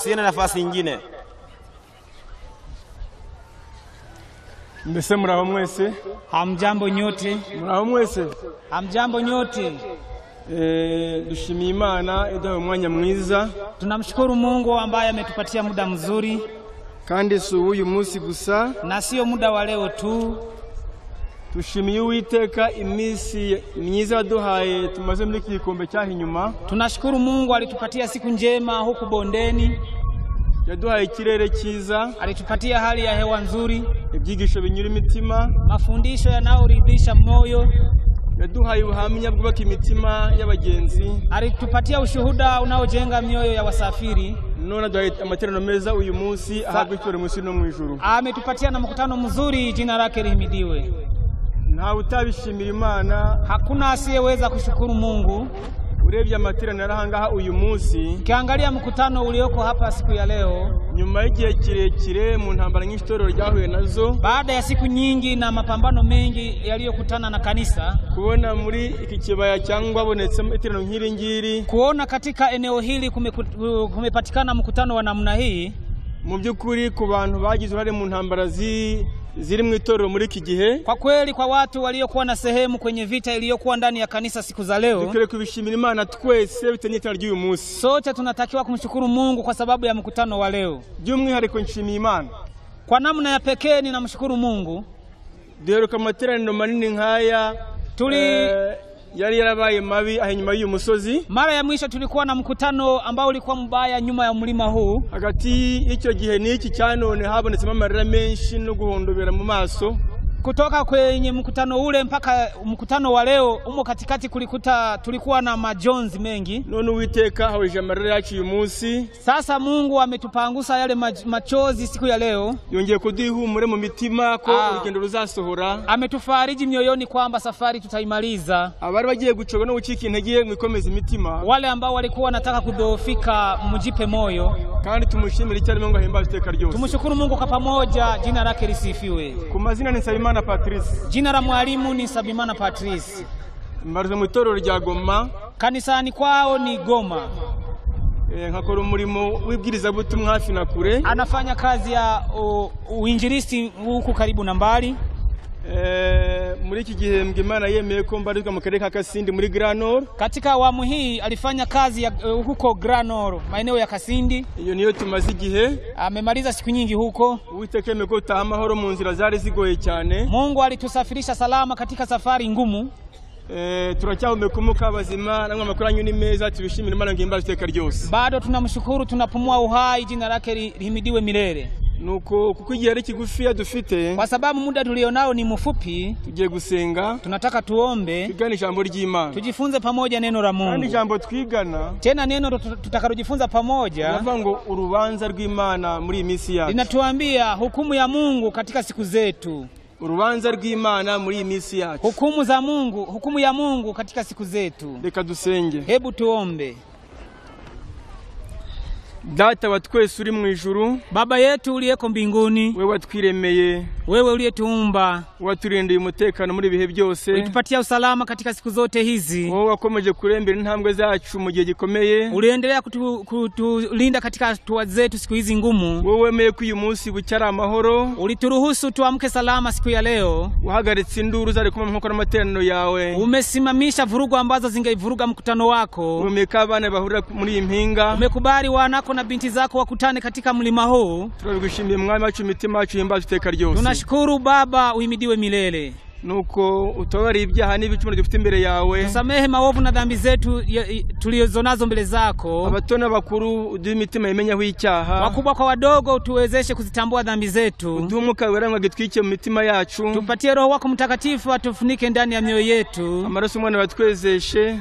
Sina nafasi nyingine. Mbese muraho mwese? Hamjambo nyote? Muraho mwese? Hamjambo nyote? Dushimiye Imana iduhaye umwanya mwiza. Tunamshukuru Mungu ambaye ametupatia muda mzuri. Kandi si uyu munsi gusa, na sio muda wa leo tu. Tushimiye Uwiteka iminsi myiza yaduhaye tumaze muri iki gikombe cyaho inyuma. Tunashukuru Mungu alitupatia siku njema huku bondeni. Yaduhaye ikirere cyiza, alitupatia hali ya hewa nzuri, ibyigisho binyura imitima, mafundisho yanayoridhisha moyo, yaduhaye ubuhamya bwubaka imitima y'abagenzi, alitupatia ushuhuda unaojenga mioyo ya wasafiri. None aduhaye amateraniro meza uyu munsi ahabwa icyubahiro mu isi no mu ijuru. Ametupatia na mkutano mzuri, jina lake lihimidiwe. Nta utabishimira Imana, hakuna asiyeweza kushukuru Mungu. Urebye amateraniro arahangaha uyu munsi, ukiangalia mkutano ulioko hapa siku ya leo, nyuma y'igihe kirekire mu ntambara nyinshi itorero ryahuye nazo, baada ya siku nyingi na mapambano mengi yaliyokutana na kanisa, kubona muri iki kibaya cyangwa bonetsemo iteraniro nk'iri ngiri, kuona katika eneo hili kumepatikana mkutano wa namna hii, mu by'ukuri ku bantu bagize uruhare mu ntambara ziri mu itorero muri iki gihe, kwa kweli kwa watu waliokuwa na sehemu kwenye vita iliyokuwa ndani ya kanisa siku za leo, dukwiye kubishimira Imana twese bitenyetana ry'uyu munsi. Sote tunatakiwa kumshukuru Mungu kwa sababu ya mkutano wa leo. By'umwihariko nshimiye Imana, kwa namna ya pekee ninamshukuru Mungu. Duheruka amateraniro manini nkaya yari yarabaye mabi ahenyuma y'uyu musozi. Mara ya mwisho tulikuwa na mkutano ambao ulikuwa mbaya nyuma ya mlima huu. Hagati y'icyo gihe n'iki cyanone habonetsemo amarira menshi no guhondobera mu maso. Kutoka kwenye mkutano ule mpaka mkutano wa leo umo katikati tulikuwa na majonzi mengi. None Uwiteka haweje amarira yacu uyu munsi. Sasa Mungu ametupangusa yale machozi siku ya leo. Yongeye kudihumure mu mitima ko urugendo ruzasohora. Ametufariji mioyoni kwamba safari tutaimaliza. Abari bagiye gucoga no gucika intege mwikomeza imitima. Wale ambao walikuwa wanataka kudhoofika mjipe moyo. Kandi tumushimire cyane Mungu ahimbaze iteka ryose. Tumshukuru Mungu kwa pamoja, jina lake lisifiwe. Ku mazina ni Sabimana Patrice. Jina la mwalimu ni Sabimana Patrice. Mbarze mu itorero rya Goma. Kanisani kwao ni Goma. Nkakora umurimo w'ibwiriza butumwa hafi na kure. Anafanya kazi ya uinjilisti huku karibu na mbali. Muri iki gihe Imana yemeye ko mbarizwa mu karere ka Kasindi muri Grand Nord. Katika awamu hii alifanya kazi ya huko Grand Nord, maeneo ya Kasindi. Iyo niyo tumaze igihe. Amemaliza siku nyingi huko. Uwiteka yemeye ko utaha amahoro mu nzira zari zigoye cyane. Mungu alitusafirisha salama katika safari ngumu. Turacyahumeka abazima namwe amakuru ni meza, tubishimira Imana ngimbaza iteka ryose. Bado tunamshukuru, tunapumua uhai, jina lake lihimidiwe milele. Nuko kuko igihe ari kigufi dufite, kwa sababu muda tulionao ni mfupi, tugiye gusenga, tunataka tuombe, tugane ijambo ry'Imana, tujifunze pamoja neno la Mungu. Kandi ijambo twigana, tena neno tutakalojifunza pamoja, navuga ngo urubanza rw'Imana muri iminsi yacu. Linatuambia hukumu ya Mungu katika siku zetu. Urubanza rw'Imana muri iminsi yacu. Hukumu ya Mungu katika siku zetu. Reka dusenge. Hebu tuombe. Data wa twese uri mu ijuru, Baba yetu uliyeko mbinguni, wewe watwiremeye, wewe uliyetuumba, waturindira umutekano muri bihe byose, ulitupatia usalama katika siku zote hizi. Wewe wakomeje kurembera intambwe zacu mu gihe gikomeye, uliendelea kutulinda katika hatua zetu siku hizi ngumu. Wewe wemeye ko uyu munsi bucyara amahoro, ulituruhusu tuamke salama siku ya leo. Wahagaritse induru zari kuma nkoko n'amateraniro yawe, umesimamisha vurugu ambazo zingeivuruga mkutano wako. Umeka abana bahurira muri impinga, umekubali wanako na binti zako wakutane katika mlima huu. Turabigushimiye Mwami wacu, imitima yacu ihimbaze iteka ryose. Tunashukuru Baba, uhimidiwe milele. Nuko utobari ibyaha n'ibicumuro dufite imbere yawe, tusamehe maovu na dhambi zetu tulizonazo mbele zako. Abato n'abakuru uduhe imitima imenyaho icyaha, wakubwa kwa wadogo tuwezeshe kuzitambua dhambi zetu. Uduhe Umwuka Wera agitwike mu mitima yacu, tupatie Roho wako Mtakatifu atufunike ndani ya mioyo yetu. Amaraso y'Umwana watwezeshe,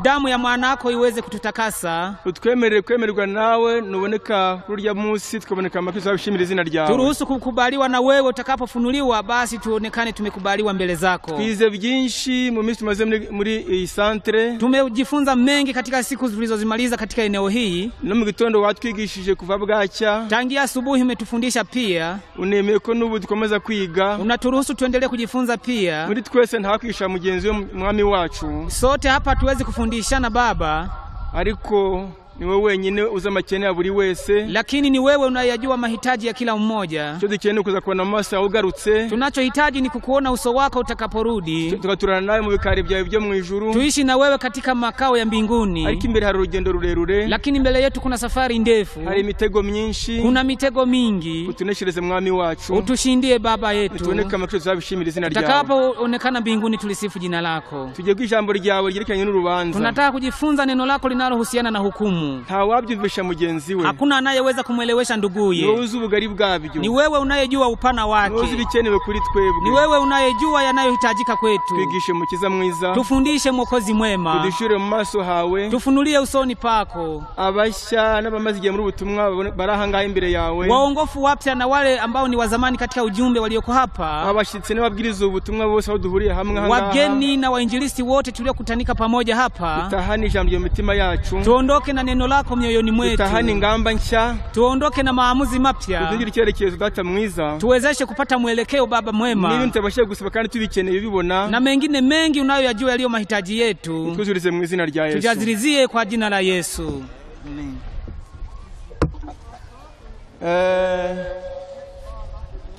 damu ya mwanako iweze kututakasa. Utwemerere kwemererwa nawe nuboneka kurya munsi, tukaboneka amakizo abishimira izina ryawe. Turuhusu kukubaliwa na wewe utakapofunuliwa, basi tuonekane tumekubaliwa mbele zako. Twize byinshi mu minsi tumaze muri iyi centre. Tumejifunza mengi katika siku zilizozimaliza katika eneo hii. No mu gitondo watwigishije kuva bwacya. Tangia asubuhi umetufundisha pia. Unemeye ko n'ubu dukomeza kwiga. Unaturuhusu tuendelee kujifunza pia. Muri twese ntakwisha mugenzi we Mwami wacu. Sote hapa tuweze kufundishana Baba. Ariko ni wewe wenyine uza makene ya buri wese, lakini ni wewe unayajua mahitaji ya kila mmoja. cyo dukeneye kuza kubona amaso yawe ugarutse. Tunachohitaji ni kukuona uso wako utakaporudi, tugaturana nawe mu bikari byawe byo mu ijuru, tuishi na wewe katika makao ya mbinguni. Ariko imbere hari urugendo rurerure, lakini mbele yetu kuna safari ndefu, hari imitego myinshi, kuna mitego mingi. Utuneshereze mwami wacu, utushindie baba yetu, tuoneke amakuru tuzabishimira izina ryawe. Tutakapoonekana mbinguni tulisifu jina lako. Tugiye ku ijambo ryawe ryerekanye n'urubanza. Tunataka kujifunza neno lako linalohusiana na hukumu. Ntawabyumvisha mugenzi we, hakuna anayeweza kumuelewesha nduguye. Ni wewe uzi ubugari bwabyo, ni wewe unayejua upana wake, ni wewe uzi bikenewe kuri twebwe, ni wewe unayejua yanayohitajika kwetu. Twigishe mukiza mwiza, tufundishe mwokozi mwema, tudushure mu maso hawe, tufunulie usoni pako. Abashya n'abamaze igihe muri ubutumwa barahangaye imbere yawe, waongofu wapya na wale ambao ni wazamani katika ujumbe walioko hapa, abashitsi n'ababwiriza ubutumwa bose aho duhuriye hamwe hangaha, wageni na wainjilisti wote tuliokutanika pamoja hapa. Tutahani ijambo ryo mitima yacu, tuondoke na neno lako mioyoni mwetu. Tutahani ngamba nshya, tuondoke na maamuzi mapya. Tudugire icyerekezo data mwiza, tuwezeshe kupata mwelekeo baba mwema. Nibi ntabashe gusaba kandi tubikeneye bibona, na mengine mengi unayoyajua yaliyo mahitaji yetu. Tuzurize mu izina rya Yesu, tujazirizie kwa jina la Yesu. Amen.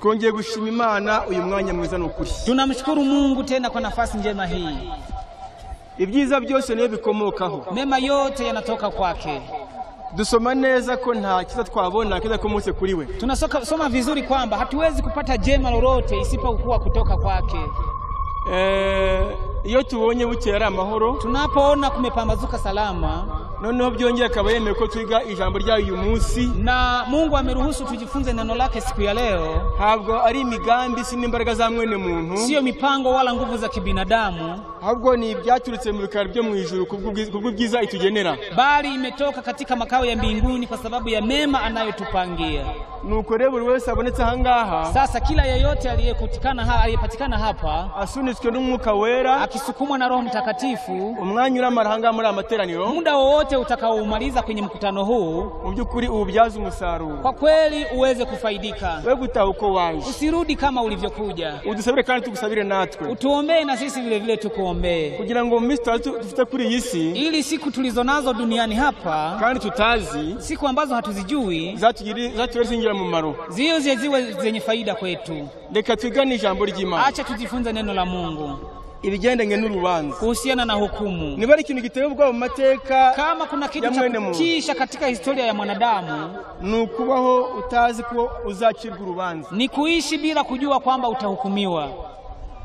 Twongeye gushima Imana uyu mwanya mwiza n'ukuri. Tunamshukuru Mungu tena kwa nafasi njema hii. Ibyiza byose niyo bikomokaho, mema yote yanatoka kwake. Dusoma neza ko nta kiza twabona kiza komotse kuri we. Tunasoma vizuri kwamba hatuwezi kupata jema lolote isipokuwa kutoka kwake. Iyo tubonye buke yari amahoro, tunapoona kumepambazuka salama, noneho byongeye akaba yemeye ko twiga ijambo ryayo uyu munsi, na Mungu ameruhusu tujifunze neno lake siku ya leo. Ntabwo ari imigambi si n'imbaraga za mwene muntu, sio mipango wala nguvu za kibinadamu, ahubwo ni ibyaturutse mu bikari byo mu ijuru kubw'ubwiza itugenera, bali imetoka katika makao ya mbinguni kwa sababu ya mema anayotupangia. Nuko rero buri wese abonetse hangaha, sasa kila yeyote aliyepatikana hapa asunitswe n'Umwuka Wera, akisukumwa na Roho Mtakatifu, umwanya uramara hangaha muri amateraniro, muda wowote utakaoumaliza kwenye mkutano huu, mu byukuri ubyaza umusaruro, kwa kweli uweze kufaidika. wewe gutaha uko waje, usirudi kama ulivyokuja. Udusabire kandi tugusabire natwe, utuombee na sisi vile vile tukuombee, kugira ngo mista tufite kuri iyi si, ili siku tulizonazo duniani hapa kandi tutazi, siku ambazo hatuzijui, zatuweze mu maro, ziwe zenye faida kwetu. Reka twigane ijambo ry'Imana, acha tujifunze neno la Mungu ibigendanye n'urubanza, kuhusiana na hukumu. Niba ari ikintu giteye ubwoba mu mateka, kama kuna kitu cha kutisha katika historia ya mwanadamu, ni ukubaho utazi ko uzacirwa urubanza, ni kuishi bila kujua kwamba utahukumiwa.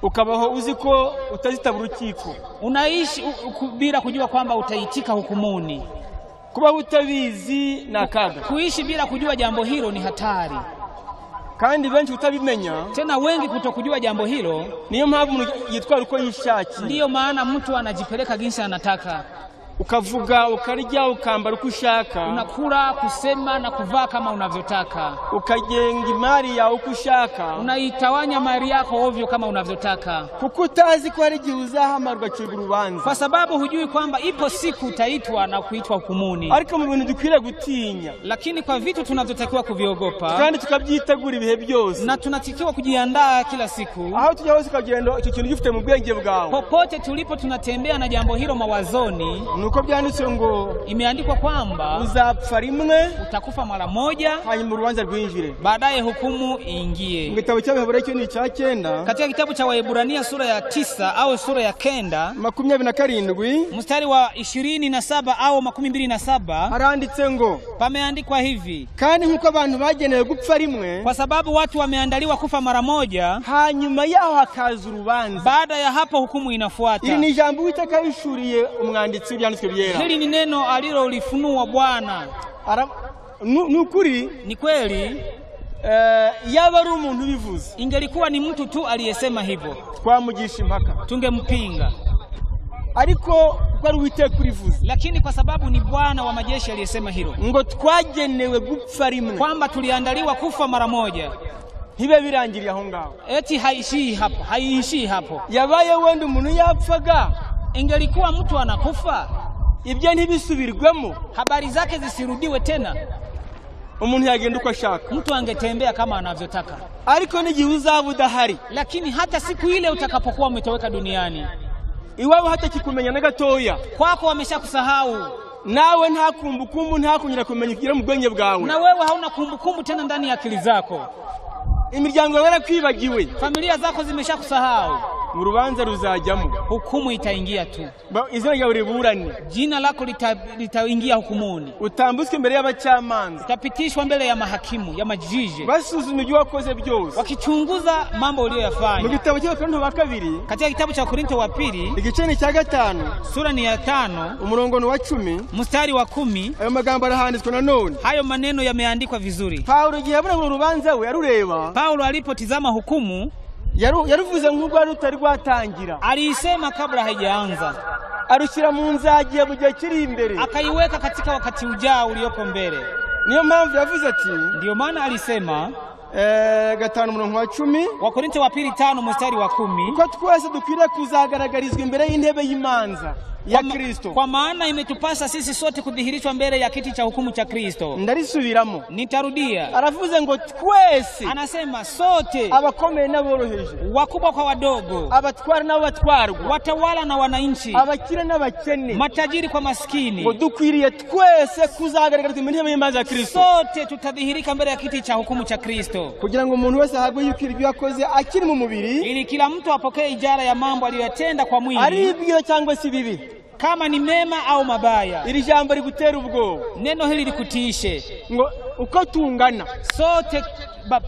Ukabaho uzi ko utazitaba urukiko, unaishi bila kujua kwamba utaitika hukumuni. Kubaho utabizi na kaga, kuishi bila kujua jambo hilo ni hatari. Kandi benshi utabimenya, tena wengi kutokujua jambo hilo, niyo mpamvu yitwara uko yishaki. Ndiyo maana mtu anajipeleka jinsi anataka. Ukavuga, ukarya, ukambara uko ushaka, unakula, kusema na kuvaa kama unavyotaka, ukajenga imari yawe uko ushaka, unaitawanya mali yako ovyo kama unavyotaka, kuko utazi ko ari gihe uzahamarwa cyo urubanza, kwa sababu hujui kwamba ipo siku utaitwa na kuitwa hukumuni. Ariko mu bintu dukwiriye gutinya, lakini kwa vitu tunavyotakiwa kuviogopa, kandi tukabyitegura ibihe byose, na tunatakiwa kujiandaa kila siku, aho tujya hose kagenda icyo kintu gifite mu bwenge bwawe, popote tulipo tunatembea na jambo hilo mawazoni. Nuko byanditse ngo, imeandikwa kwamba uzapfa rimwe, utakufa mara moja, hanyuma urubanza rwinjire, baadaye hukumu iingie. Mu gitabo cy'Abaheburania ni cya 9, katika kitabu cha Waebrania sura ya 9 au sura ya 9 27 mstari wa 27 au 27, haranditse ngo, pameandikwa hivi: kandi nkuko abantu bagenewe gupfa rimwe, kwa sababu watu wameandaliwa kufa mara moja, hanyuma yaho hakaza urubanza, baada ya hapo hukumu inafuata. Ili ni jambo Uwiteka yishuriye umwanditsi w'ibyanditswe byera. Hili ni neno alilolifunua Bwana. Nukuri, ni kweli. Yaba ari umuntu bivuze, ingelikuwa ni mtu tu aliyesema hivyo, twamugisha impaka, tungempinga. Ariko kwa Uwiteka urivuze, lakini kwa sababu ni Bwana wa majeshi aliyesema hilo, ngo twagenewe gupfa rimwe, kwamba tuliandaliwa kufa mara moja, hibe birangiriye aho ngaho. Eti haiishii hapo. Yabaye wenda umuntu yapfaga, ingelikuwa mtu anakufa, ibyo ntibisubirwemo, habari zake zisirudiwe tena, umuntu yagenda uko ashaka, mtu angetembea kama anavyotaka. Ariko n'igihe uzaba udahari, lakini hata siku ile utakapokuwa umetoweka duniani, iwawe hata kikumenya na gatoya, kwako wameshakusahau, nawe nta kumbukumbu nta kunyira kumenya ikigira mu bwenge bwawe, na wewe hauna kumbukumbu tena ndani ya akili zako, imiryango yawe yarakwibagiwe, familia zako zimeshakusahau, urubanza ruzajyamo, hukumu itaingia tu, izina ryawe riburane, jina lako litaingia hukumuni, utambutswe imbere y'abacamanza, utapitishwa mbele ya mahakimu ya majiji, basuzuma ibyo wakoze byose, wakichunguza mambo uliyoyafanya. Mu gitabo cy'Abakorinto wa kabiri, katika kitabu cha Korinto wa pili, igice cya 5, sura ni ya 5, umurongo wa 10, mstari wa 10, ayo magambo arahanditswe nanone, hayo maneno yameandikwa vizuri. Paulo gihe abona mu rubanza we yarureba, Paulo alipotizama hukumu yaruvuze nk'ubwo rutari rwatangira, alisema kabla haijaanza, arushyira mu nzagiye mu gihe kiri imbere, akaiweka katika wakati ujao ulioko mbele. Niyo mpamvu yavuze ati, ndio maana alisema 5 umurongo wa 10, Wakorinto wa pili 5 mstari wa 10, ko twese dukwiriye kuzagaragarizwa imbere y'intebe y'imanza ya Kristo. Kwa maana imetupasa sisi sote kudhihirishwa mbele ya kiti cha hukumu cha Kristo. Ndarisubiramo, nitarudia. Aravuze ngo twese, anasema sote, abakomeye n'aboroheje, wakubwa kwa wadogo, abatwara n'abatwarwa, watawala na wananchi, abakire n'abakene, matajiri kwa maskini, ngo dukwiriye twese kuzagaragarizwa imbere y'intebe y'imanza ya Kristo. Sote tutadhihirika mbele ya kiti cha hukumu cha Kristo, kugira ngo umuntu wese ahabwe yuko ibyo yakoze akiri mu mubiri, ili kila mtu apokee ijara ya mambo aliyotenda kwa mwili, ari ibyo cyangwa si bibi, kama ni mema au mabaya. Iri jambo rigutera ubwoba, neno hili likutiishe, ngo uko tungana sote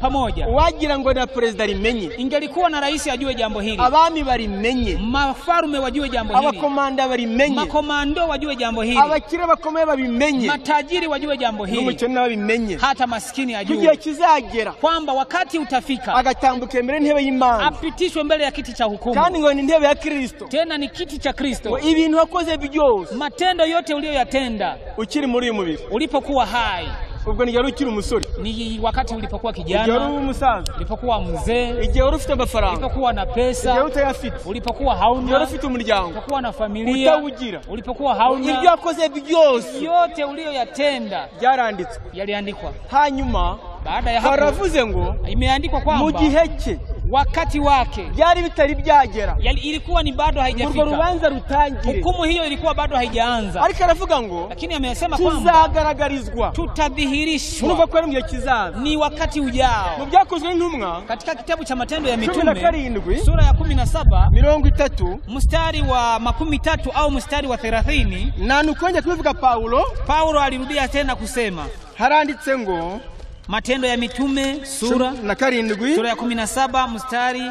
pamoja. Wagira ngo na president rimenye, ingelikuwa na rais ajue jambo hili, abami barimenye, mafarume wajue jambo hili, abakomanda barimenye, makomando wajue jambo hili, abakire bakomeye babimenye, matajiri wajue jambo hili, n'umukene babimenye, hata maskini ajue, kugiye kizagera kwamba wakati utafika agatambuka imbere y'intebe y'Imana, apitishwe mbele ya kiti cha hukumu, kandi ngo ni intebe ya Kristo, tena ni kiti cha Kristo. Ibintu wakoze byose, matendo yote uliyoyatenda ukiri muri uyu mubiri, ulipokuwa hai, ubwo ni yari ukiri umusore, ni wakati ulipokuwa kijana, yari umusaza, ulipokuwa mzee, igihe wari ufite amafaranga, ulipokuwa na pesa, igihe utayafite, ulipokuwa hauna, yari ufite umuryango, ulipokuwa na familia, utawugira, ulipokuwa hauna, ibyo wakoze byose, yote uliyoyatenda byaranditswe, yaliandikwa. Hanyuma baada ya hapo baravuze ngo imeandikwa kwamba mu gihe cye, wakati wake, byari bitari byagera, ilikuwa ni bado haijafika, urwo rubanza rutangire, hukumu hiyo ilikuwa bado haijaanza, ariko aravuga ngo lakini amesema kwamba tuzagaragarizwa, tutadhihirishwa, nuko kwari mu gihe kizaza, ni wakati ujao. Mu byakozwe n'intumwa, katika kitabu cha Matendo ya Mitume 17 sura ya 17 30 mstari wa 13 au mstari wa 30, na nukonje kubivuga Paulo alirudia tena kusema, haranditse ngo Matendo ya Mitume sura ya 17 mstari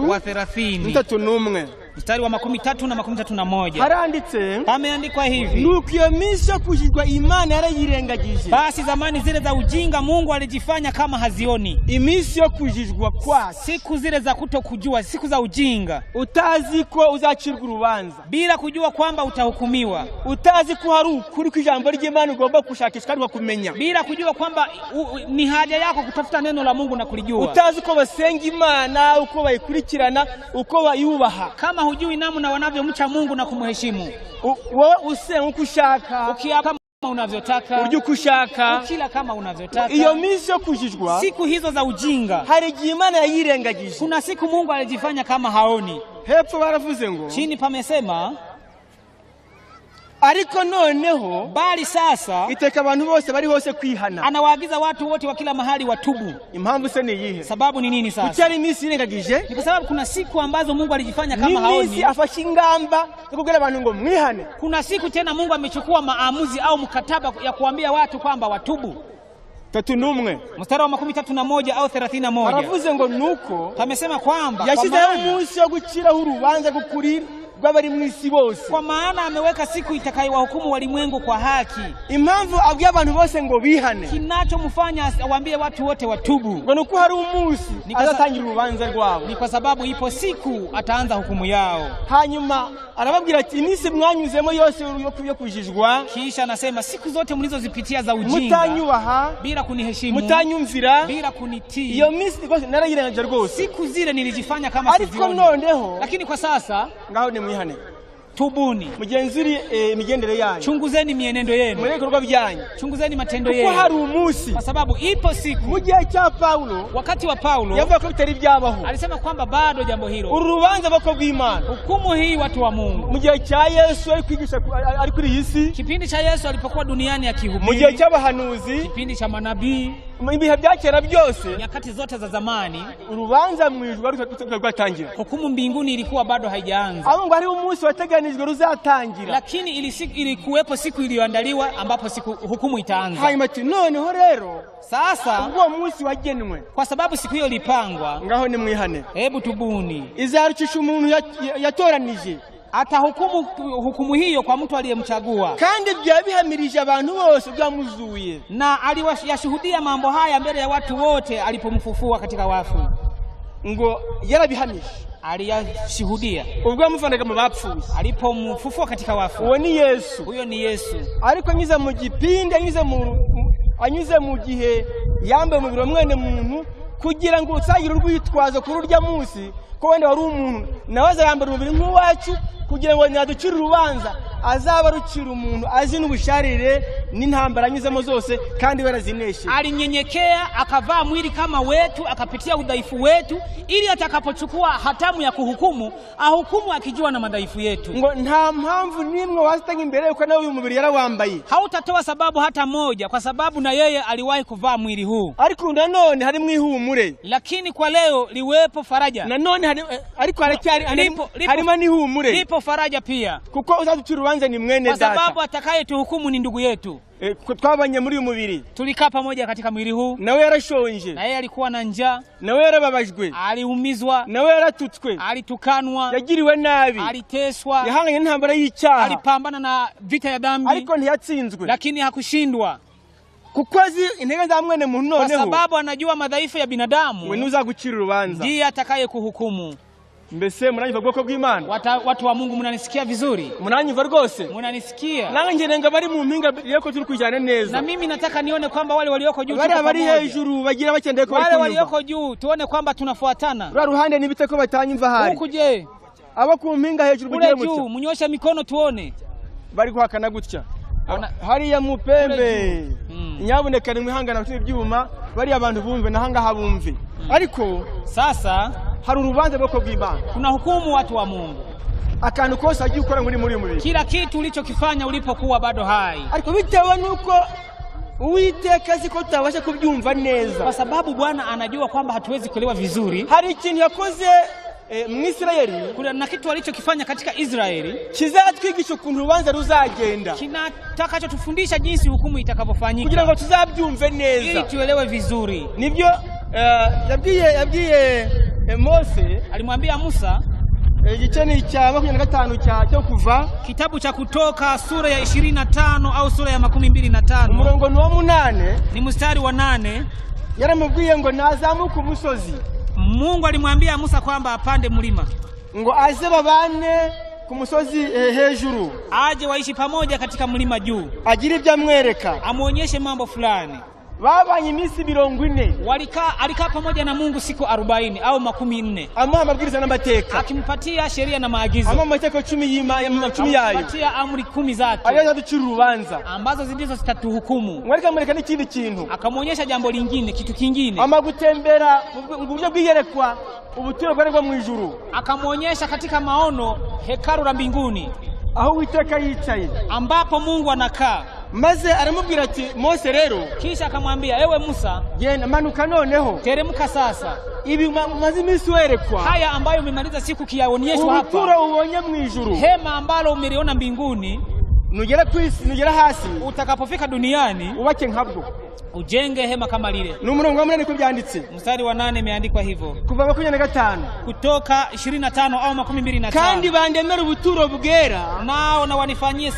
wa 30, mstari wa 13 na 31, haranditse, ameandikwa hivi: nuko iyo minsi yo kujijwa Imana yarayirengagije, basi zamani zile za ujinga Mungu alijifanya kama hazioni. Iminsi yo kujijwa kwa siku zile za kutokujua, siku za ujinga, utazi ko uzacirwa urubanza, bila kujua kwamba utahukumiwa, utazi ko hari ukuri kw'ijambo ry'Imana ugomba kushakisha kandi kumenya, bila kujua kwamba ni haja yako kutafuta neno la Mungu na kulijua, utazi ko basenga Imana, uko bayikurikirana, uko bayubaha, kama hujui namna wanavyomcha Mungu na kumheshimu, wewe usenga uko ushaka, ukiapa kama unavyotaka, urya uko ushaka, ukila kama unavyotaka. Iyo minsi yo kujijwa, siku hizo za ujinga, hari igihe Imana yayirengagije, kuna siku Mungu alijifanya kama haoni. Hepfo baravuze ngo, chini pamesema, ariko noneho bali sasa iteka abantu bose bari hose kwihana, anawaagiza watu wote wa kila mahali watubu. Impamvu se ni yihe? Sababu ni nini sasa? Kucyari iminsi irengagije, ni kwa sababu kuna siku ambazo Mungu alijifanya kama haoni, ni iminsi afashe ingamba yo kubwira abantu ngo mwihane. Kuna siku tena Mungu amechukua maamuzi au mkataba ya kuambia watu kwamba watubu. 31 mstari wa 31 au 31, aravuze ngo nuko amesema kwamba yashyizeho umunsi wo guciraho urubanza rw'ukuri rw'abari mu isi bose, kwa maana ameweka siku itakayowahukumu walimwengu kwa haki. Impamvu abwiye abantu bose ngo bihane, kinachomfanya awaambie watu wote watubu, ngo nuko hari umunsi azatangira urubanza rwabo, ni kwa sababu ipo siku ataanza hukumu yao. Hanyuma arababwira ati iminsi mwanyuzemo yose yo kujijwa, kisha anasema siku zote mlizozipitia za ujinga, mutanyubaha, bila kuniheshimu, mutanyumvira, bila kunitii, iyo minsi rwose narayirengagije rwose, siku zile nilijifanya kama sizioni. Ariko noneho, lakini kwa sasa ngaho ni mwihane, tubuni, mugenzuri imigendere yanyu, chunguzeni mienendo yenu, mureke ibikorwa byanyu, chunguzeni matendo yenu, kuko hari umunsi, kwa sababu ipo siku. Mu gihe cya Paulo, wakati wa Paulo, yavuga ko bitari byabaho, alisema kwamba bado jambo hilo, urubanza bako bw'Imana, hukumu hii watu wa Mungu. Mu gihe cya Yesu ari kwigisha ari kuri iyi si, kipindi cha Yesu alipokuwa duniani akihubiri, mu gihe cy'abahanuzi, kipindi cha manabii, ibihe bya kera byose, nyakati zote za zamani, urubanza mu ijuru rwatangira, hukumu mbinguni ilikuwa bado haijaanza, abo ngo ari umunsi wateganijwe ruzatangira, lakini ilikuwepo siku iliyoandaliwa ambapo siku hukumu itaanza. Hanyuma noneho rero sasa ubwo munsi wagenwe, kwa sababu siku hiyo ilipangwa, ngaho ni mwihane, hebu tubuni, izarucisha umuntu yatoranije, hukumu hiyo kwa mtu aliyemchagua, kandi byabihamirije abantu bose bwamuzuye, na aliwashuhudia mambo haya mbele ya watu wote alipomfufua katika wafu. Ngo yarabihamije, aliyashuhudia ubwo amufanaga mu bapfuye, alipomfufua katika wafu. Uwo ni Yesu, huyo ni Yesu, ariko anyuze mu gipindi, anyuze mu gihe yambaye umubiri wa mwene muntu, kugira ngo utsagira urwitwazo kuri urya munsi ko wenda wari umuntu nawe azayambara umubiri nk'uwacu, kugira ngo nyaducire urubanza azaba rucira umuntu azi n'ubusharire n'intambara anyuzemo zose kandi warazineshe. Alinyenyekea akavaa mwili kama wetu, akapitia udhaifu wetu, ili atakapochukua hatamu ya kuhukumu ahukumu akijua na madhaifu yetu. Ngo nta mpamvu nimwe wasitanga imbere yuko nawe uyu mubiri yarawambaye, hautatoa sababu hata moja, kwa sababu na yeye aliwahi kuvaa mwili huu. Ariko nanone hari mwihumure, lakini kwa leo liwepo faraja. Nanone ariko haracyari harimo n'ihumure, lipo faraja pia, kuko uzaducira urubanza ni mwene data, kwa sababu atakaye tuhukumu ni ndugu yetu. Twabanye muri uyu mubiri, tulikaa pamoja katika mwili huu, nawe yarashonje, na yeye alikuwa na njaa, nawe yarababajwe, aliumizwa, nawe yaratutswe, alitukanwa, yagiriwe nabi, aliteswa, yahanganye n'intambara y'icyaha, alipambana na vita ya dhambi, ariko ntiyatsinzwe, lakini hakushindwa, kuko azi intege za mwene muntu noneho, kwa sababu anajua madhaifu ya binadamu. We nuzagucira urubanza, ndiye atakaye kuhukumu. Mbese munanyumva bwoko bw'Imana, watu wa Mungu, munanisikia vizuri? Munanyumva rwose? Munanisikia? Nange nenga bari mu mpinga yeko turi kujana neza, na mimi nataka nione kwamba wale walioko juu, bari hejuru bagira bakendeye ko wale walioko juu tuone kwamba tunafuatana. Rwa ruhande nibite ko batanyumva hari, huku je abo ku mpinga hejuru bugire mutya, juu munyosha mikono tuone, bari kuhakana gutya hari ya mupembe. Nyaboneka nimwihangana ku ibyuma, bari abantu bumve nahanga habumve. Ariko sasa hari urubanza bwoko bw'Imana, kuna hukumu watu wa Mungu. Akantu kose agiye ukora muri mubiri, kila kitu ulichokifanya ulipokuwa bado hai, ariko bitewe nuko Uwiteka ziko tutabasha kubyumva neza, kwa sababu Bwana anajua kwamba hatuwezi kuelewa vizuri. Hari ikintu yakoze mu Israeli, kuna na kitu alichokifanya katika Israeli kizatwigisha ukuntu urubanza ruzagenda, kinataka jinsi hukumu itakavyofanyika, kugira ngo tuzabyumve neza, ili tuelewe vizuri. Nibyo yabwiye Mose, alimwambia Musa, igice ni cya 25 cyo Kuva, kitabu cha Kutoka sura ya 25 au sura ya 25, umurongo wa 8, ni mstari wa 8. Yaramubwiye ngo nazamuka umusozi. Mungu alimwambia Musa kwamba apande mlima, ngo aze babane ku musozi hejuru, aje waishi pamoja katika mlima juu, agira ibyo amwereka, amuonyeshe mambo fulani. Babanye iminsi 40, alikaa pamoja na Mungu siku 40 au 40, amuha amabwiriza n'amateka, akimpatia sheria na maagizo, amuha amateka 10 yayo, akimpatia amri 10 zake, alianza kucira urubanza ambazo ndizo zitatuhukumu. Mwereka mwereka n'ikindi kintu, akamuonyesha jambo lingine, kitu kingine, amagutembera mu buryo bw'iyerekwa ubuturo bwo mu ijuru, akamuonyesha katika maono hekalu la mbinguni, aho Uwiteka yicaye, ambapo Mungu anakaa. Maze aramubwira ati Mose rero, kisha akamwambia ewe Musa, genda manuka noneho, teremka sasa, ibi mazi iminsi werekwa, haya ambayo umemaliza siku kiyaonyeshwa hapa, ubuturo ubonye mu ijuru, hema ambalo umeliona mbinguni, nugera hasi, utakapofika duniani ubake nkabwo, ujenge hema kama lile. N'umurongo wa 8 ko byanditse, mstari wa 8 imeandikwa hivyo, Kuva 25, Kutoka 25 au 25. Kandi bandemera ubuturo bwera, nao na wanifanyie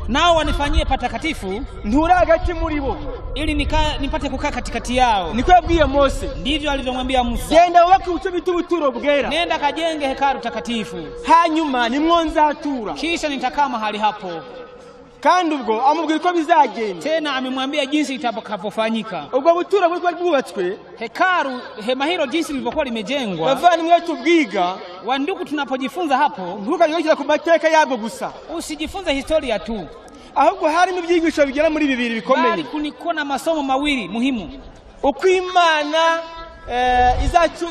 nao wanifanyie patakatifu, ntura hagati muri bo, ili nipate kukaa katikati yao. Niko yabwiye Mose, ndivyo alivyomwambia Musa, genda wubake ubuto bitubuturo bwera, nenda kajenge hekalu takatifu, hanyuma nimwo nzatura, kisha nitakaa mahali hapo. kandi ubwo amubwira ko bizagenda. Tena amemwambia jinsi itakavyofanyika. Ubwo buturo bwubatswe, hekalu hema hilo jinsi lilivyokuwa limejengwa. Bavandimwe tubwiga, wandugu tunapojifunza hapo, ntukanyokira ku mateka yabo gusa. Usijifunze historia tu. Ahubwo harimo ibyigisho bigera muri bibiri bikomeye. Bali kulikuwa na masomo mawili muhimu. Uko Imana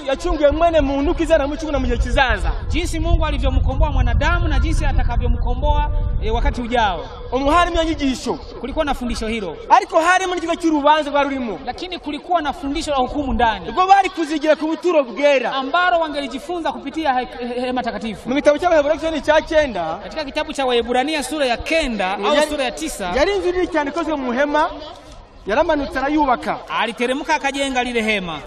yachunguye mwene muntu kizana mu cyuguna mu gihe kizaza. Jinsi Mungu alivyomkomboa mwanadamu na jinsi atakavyomkomboa wakati ujao. Umuharimo yanyigisho. Kulikuwa na fundisho hilo. Ariko harimo n'ikigo cy'urubanza rwarurimo. Lakini kulikuwa na fundisho la hukumu ndani. Ubwo bari kuzigira ku buturo bwera. Ambaro wangelijifunza kupitia hema takatifu. Mu gitabo cy'Abaheburania cya 9. Katika kitabu cha Waebrania sura ya 9 au sura ya 9. Yari inzu nini cyane kozwe mu hema. Yaramanutse arayubaka. Aliteremka akajenga lile hema.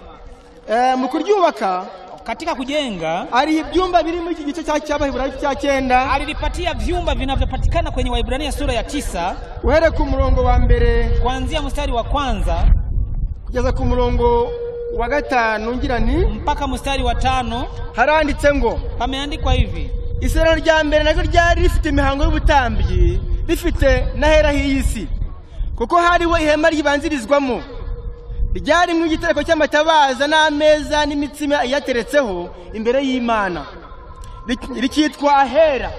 Mu kuryubaka, katika kujenga, ari ibyumba biri muri iki gice cy'Abaheburania cya 9. Alilipatia vyumba vinavyopatikana kwenye Waebrania sura ya 9. Uhere ku murongo wa mbere, kuanzia mstari wa kwanza kugeza ku murongo wa 5 ngira ni mpaka mstari wa 5. Haranditse ngo, pameandikwa hivi: Isezerano rya mbere naryo ryari rifite imihango y'ubutambyi, rifite n'ahera h'isi, kuko hariho ihema ribanzirizwamo, ryari mu gitereko cy'amatabaza n'ameza n'imitsima yateretseho imbere y'Imana, rikitwa ahera.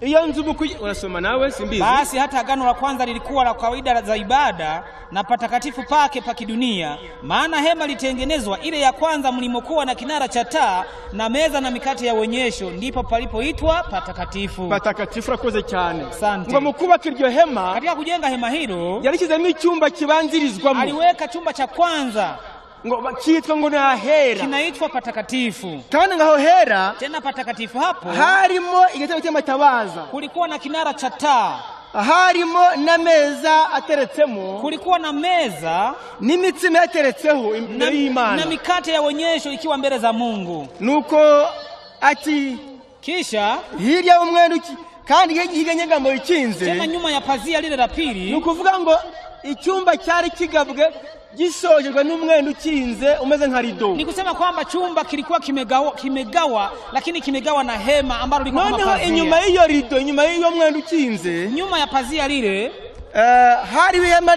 Iyo nzu unasoma nawe simbizi. Basi hata agano la kwanza lilikuwa la kawaida za ibada na patakatifu pake pa kidunia, maana hema litengenezwa ile ya kwanza mlimokuwa na kinara cha taa na meza na mikate ya onyesho, ndipo palipoitwa patakatifu. Patakatifu rakoze cyane. Ngo mukubaka iryo hema, katika kujenga hema hilo yalikizemo icyumba kibanzirizwamo. Aliweka chumba cha kwanza ngo kitwa ngo na hera, kinaitwa patakatifu. Kandi ngaho hera, tena patakatifu hapo harimo igitabo cy'amatabaza, kulikuwa na kinara cha taa, harimo na meza ateretsemo, kulikuwa na meza n'imitsima yateretseho imbere y'Imana, na mikate ya onyesho ikiwa mbele za Mungu. Nuko ati kisha hirya umwenda kandi yigenyegambo ikinze, tena nyuma ya pazia lile la pili, nukuvuga ngo icyumba cyari kigabwe gisojejwe n'umwenda ukinze umeze nka rido. Ni kusema kwamba chumba kilikuwa kimegawa lakini kimegawa na hema ambalo liko kama pazia. Inyuma hiyo rido, inyuma hiyo mwenda ukinze, nyuma ya pazia lile hari hema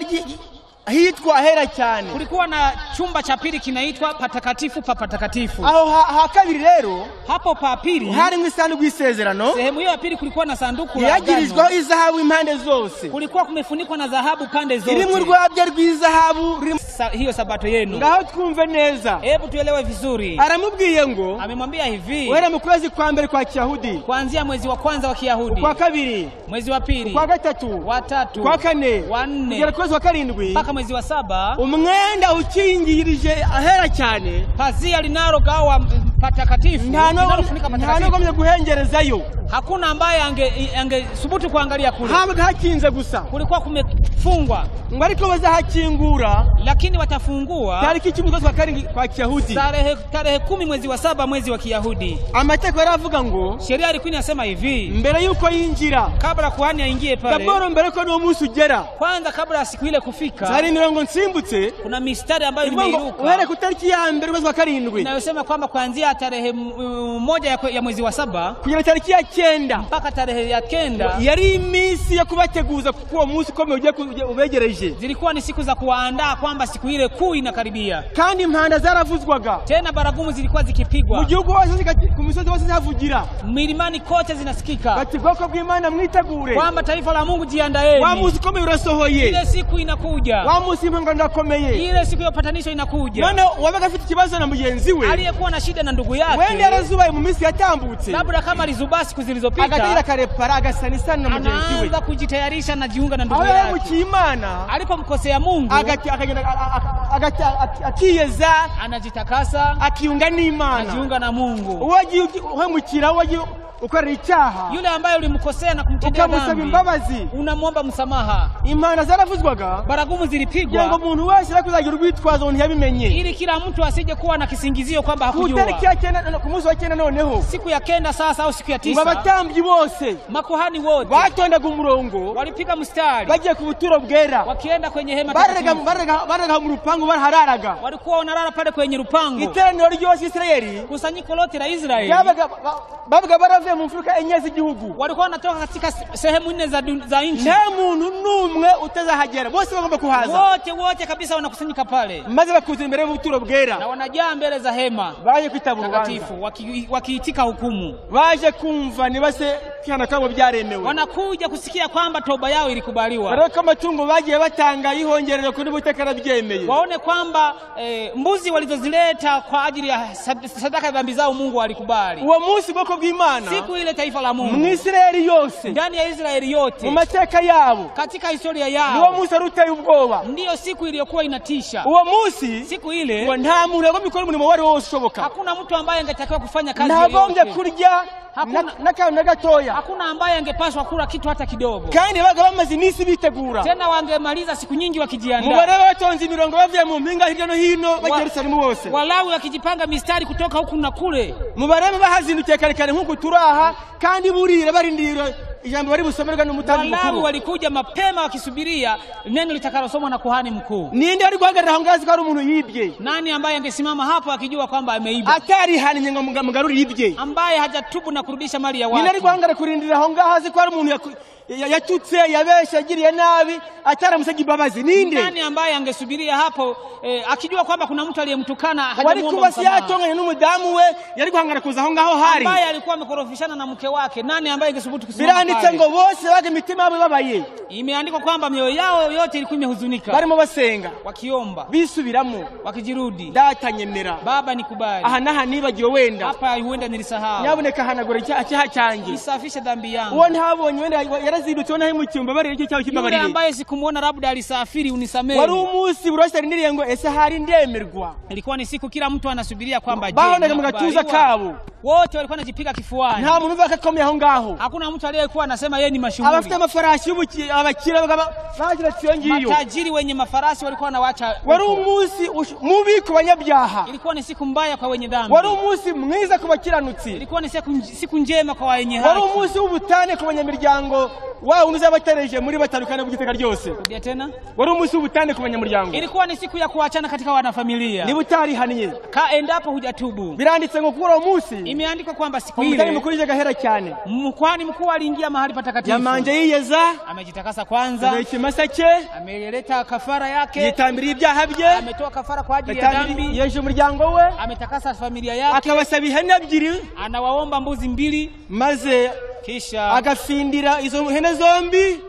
hitwa ahera cyane. Kulikuwa na chumba cha pili kinaitwa patakatifu pa patakatifu. Aho hakabiri rero, hapo pa pili hari mwisanduku y'isezerano. Sehemu hiyo ya pili kulikuwa na sanduku la agano. Yagirizwa izahabu impande zose. Kulikuwa kumefunikwa na dhahabu pande zote. Iri mu rwabya rw'izahabu. Hiyo sabato yenu. Ngaho twumve neza. Hebu tuelewe vizuri. Aramubwiye ngo, amemwambia hivi: wera mu kwezi kwa mbere kwa Kiyahudi, kuanzia mwezi wa kwanza wa Kiyahudi, kwa kabiri, mwezi wa pili, kwa gatatu, wa tatu, kwa kane, wa nne, kugera kwezi wa karindwi, mpaka mwezi wa 7, umwenda ukingirije ahera cyane, pazia linalogawa patakatifu, linalofunika patakatifu, nta guhengerezayo. Hakuna ambaye angesubutu kuangalia kule. Habaga hakinze gusa, kulikuwa kumefungwa. Ngo ariko bazahakingura, lakini watafungua tariki 10 mwezi wa karindwi kwa Kiyahudi, tarehe 10 mwezi wa 7 mwezi wa Kiyahudi. Amategeko yaravuga ngo, sheria ilikuwa inasema hivi: mbele yuko yinjira, kabla kuhani aingie pale, daboro mbere ko no munsi ugera, kwanza kabla siku ile kufika, zari mirongo nsimbutse, kuna mistari ambayo imeiruka. Uhere ku tariki ya mbere mwezi wa karindwi, inayosema kwamba kuanzia tarehe 1 ya mwezi wa 7 kugera tariki ya 9 mpaka tarehe ya 9 yari iminsi yo kubateguza kuko munsi ko ugiye ubegereje. Zilikuwa ni siku za kuandaa kwamba siku ile kuu inakaribia. Kandi impanda zaravuzwaga, tena baragumu zilikuwa zikipigwa mu gihugu hose, ku misozi hose zavugira, milimani kote zinasikika, bati bwoko bw'Imana mwitegure, kwamba taifa la Mungu jiandaeni, wa munsi komeye urasohoye, ile siku inakuja, wa munsi impanga ndakomeye, ile siku ya upatanisho inakuja. None wabaga afite ikibazo na mugenzi we, aliyekuwa na shida na ndugu yake, wende arazubaye mu minsi yatambutse, labda kama alizubaa siku zilizopita, agatira karepara agasanisana na mugenzi we, anaanza kujitayarisha na jiunga na ndugu yake. Aho mukimana alipomkosea Mungu, akiyeza, anajitakasa, akiunga n'Imana, anajiunga na Mungu. Uwaji uhemukira, uwaji ukorera icyaha, yule ambaye ulimkosea na kumtendea dhambi, unamwomba msamaha. Impanda zaravuzwaga, baragumu zilipigwa, ngo umuntu wese yakuzagira urwitwazo ntiyabimenye, ili kila mtu asije kuwa na kisingizio kwamba hakujua. Kutariki ya 9, ku munsi wa 9 noneho, siku ya 9 sasa au siku ya 9, abatambyi bose, makuhani wote batondaga umurongo, walipiga mstari, bagiye ku buturo bwera, wakienda kwenye hema takatifu. Baraga mu rupango barahararaga, walikuwa wanalala pale kwenye rupango. Iteraniro ryose Israeli, kusanyiko lote la Israeli, babaga bavuye mu mfuruka enye z'igihugu, walikuwa wanatoka katika sehemu nne za nchi. Nta muntu numwe utazahagera, bose bagomba kuhaza. Wote kabisa wanakusanyika pale, maze bakuza imbere y'ubuturo bwera, na wanajaa mbele za hema baje kwitaba takatifu wakiitika hukumu. Baje kumva nibase kana kabo byaremewe, wanakuja kusikia kwamba toba yao ilikubaliwa. Ariko amatungo bagiye batanga ihongerero kuri butekana byemeye, waone kwamba mbuzi walizozileta kwa ajili ya sadaka ya dhambi zao Mungu alikubali. Uwo munsi bwoko bw'Imana, siku ile taifa la Mungu, Mwisraeli yose, ndani ya Israeli yote, mu mateka yabo, katika historia yao, uwo munsi aruteye ubwoba. Ndiyo siku iliyokuwa inatisha. Uwo munsi, siku ile, nta muntu yagomba gukora umurimo wari wose ushoboka. Hakuna mtu ambaye angetakiwa kufanya kazi yoyote. Ntagombye kurya na gatoya. Hakuna ambaye angepaswa kula kitu hata kidogo. Kandi baga bamaze iminsi bitegura, tena wangemaliza siku nyingi wakijiandaa. Mubare batonze imirongo bavuye mu mpinga hirya no hino ba Yerusalemu bose, Walawi wakijipanga mistari kutoka huku na kule. Mubare bahazindukiye kare nkuko turaha, kandi burira barindira ijambo bari busomerwa n'umutambyi mukuru. Walawi walikuja mapema wakisubiria neno litakalosomwa na kuhani mkuu. Ninde ari guhagarara aho ngazi ko ari umuntu yibye? Nani ambaye angesimama hapo akijua kwamba ameiba? Atari haniye ngo mugaruri yibye, ambaye hajatubu na kurudisha mali ya watu. Ninde ari guhagarara kurindira aho ngazi ko ari umuntu yatutse yabesha yagiriye nabi ataramusagi babazi? Ninde? Nani ambaye angesubiria hapo akijua kwamba kuna mtu aliyemtukana hajamuomba msamaha? Wali kuba siyatonganye n'umudamu we yari guhangara kuza aho ngaho hari, ambaye alikuwa amekorofishana na mke wake. Nani ambaye angesubutu kusimama pale? Biranditse ngo bose bage mitima yabo babaye. Imeandikwa kwamba mioyo yao yote ilikuwa imehuzunika, barimo basenga, wakiomba, bisubiramo, wakijirudi. Data nyemera, Baba nikubali, aha naha nibagiwe wenda, hapa huenda nilisahau, nyaboneka hanagura icyaha cyanjye, nisafishe dhambi yangu. Uwo ntabonye wenda yarazidutse naho mu cyumba bari icyo cyaho kibabarire. Yule ambaye sikumuona labda alisafiri, unisamehe. Wari umunsi burose rindiriye ngo ese hari ndemerwa. Ilikuwa ni siku kila mtu anasubiria kwamba bahonaga mu gatuza kabo, wote walikuwa wanajipiga kifuani. Nta muntu akakomeye aho ngaho, hakuna mtu aliyekuwa anasema yeye ni mashuhuri. Abafite amafarashi abakira bagira tiongiyo, matajiri wenye mafarasi walikuwa wanaacha. Wari umunsi mubi ku banyabyaha, ilikuwa ni siku mbaya kwa wenye dhambi. Wari umunsi mwiza ku bakiranutsi, ilikuwa ni siku njema kwa wenye haki. Wari umunsi w'ubutane ku banyamiryango wao unuzabatereje muri batarukana bugiteka ryose. Rudia tena. Wari umunsi w'ubutane ku banyamuryango, ilikuwa ni siku ya kuachana katika wanafamilia. Ni butari haniye endapo hujatubu. Biranditse ngo kuri umunsi, imeandikwa kwamba siku ile umutani mukuru gahera cyane, mkwani mkuu aliingia mahali patakatifu, yamanje yiyeza, amejitakasa kwanza, ikimasa cye, ameleta kafara yake, yitambira ibyaha bye, ametoa kafara kwa ajili ya dhambi, yeje umuryango we, ametakasa familia yake, akabasaba ihene ebyiri, anawaomba mbuzi 2, maze kisha agafindira izo hene zombi,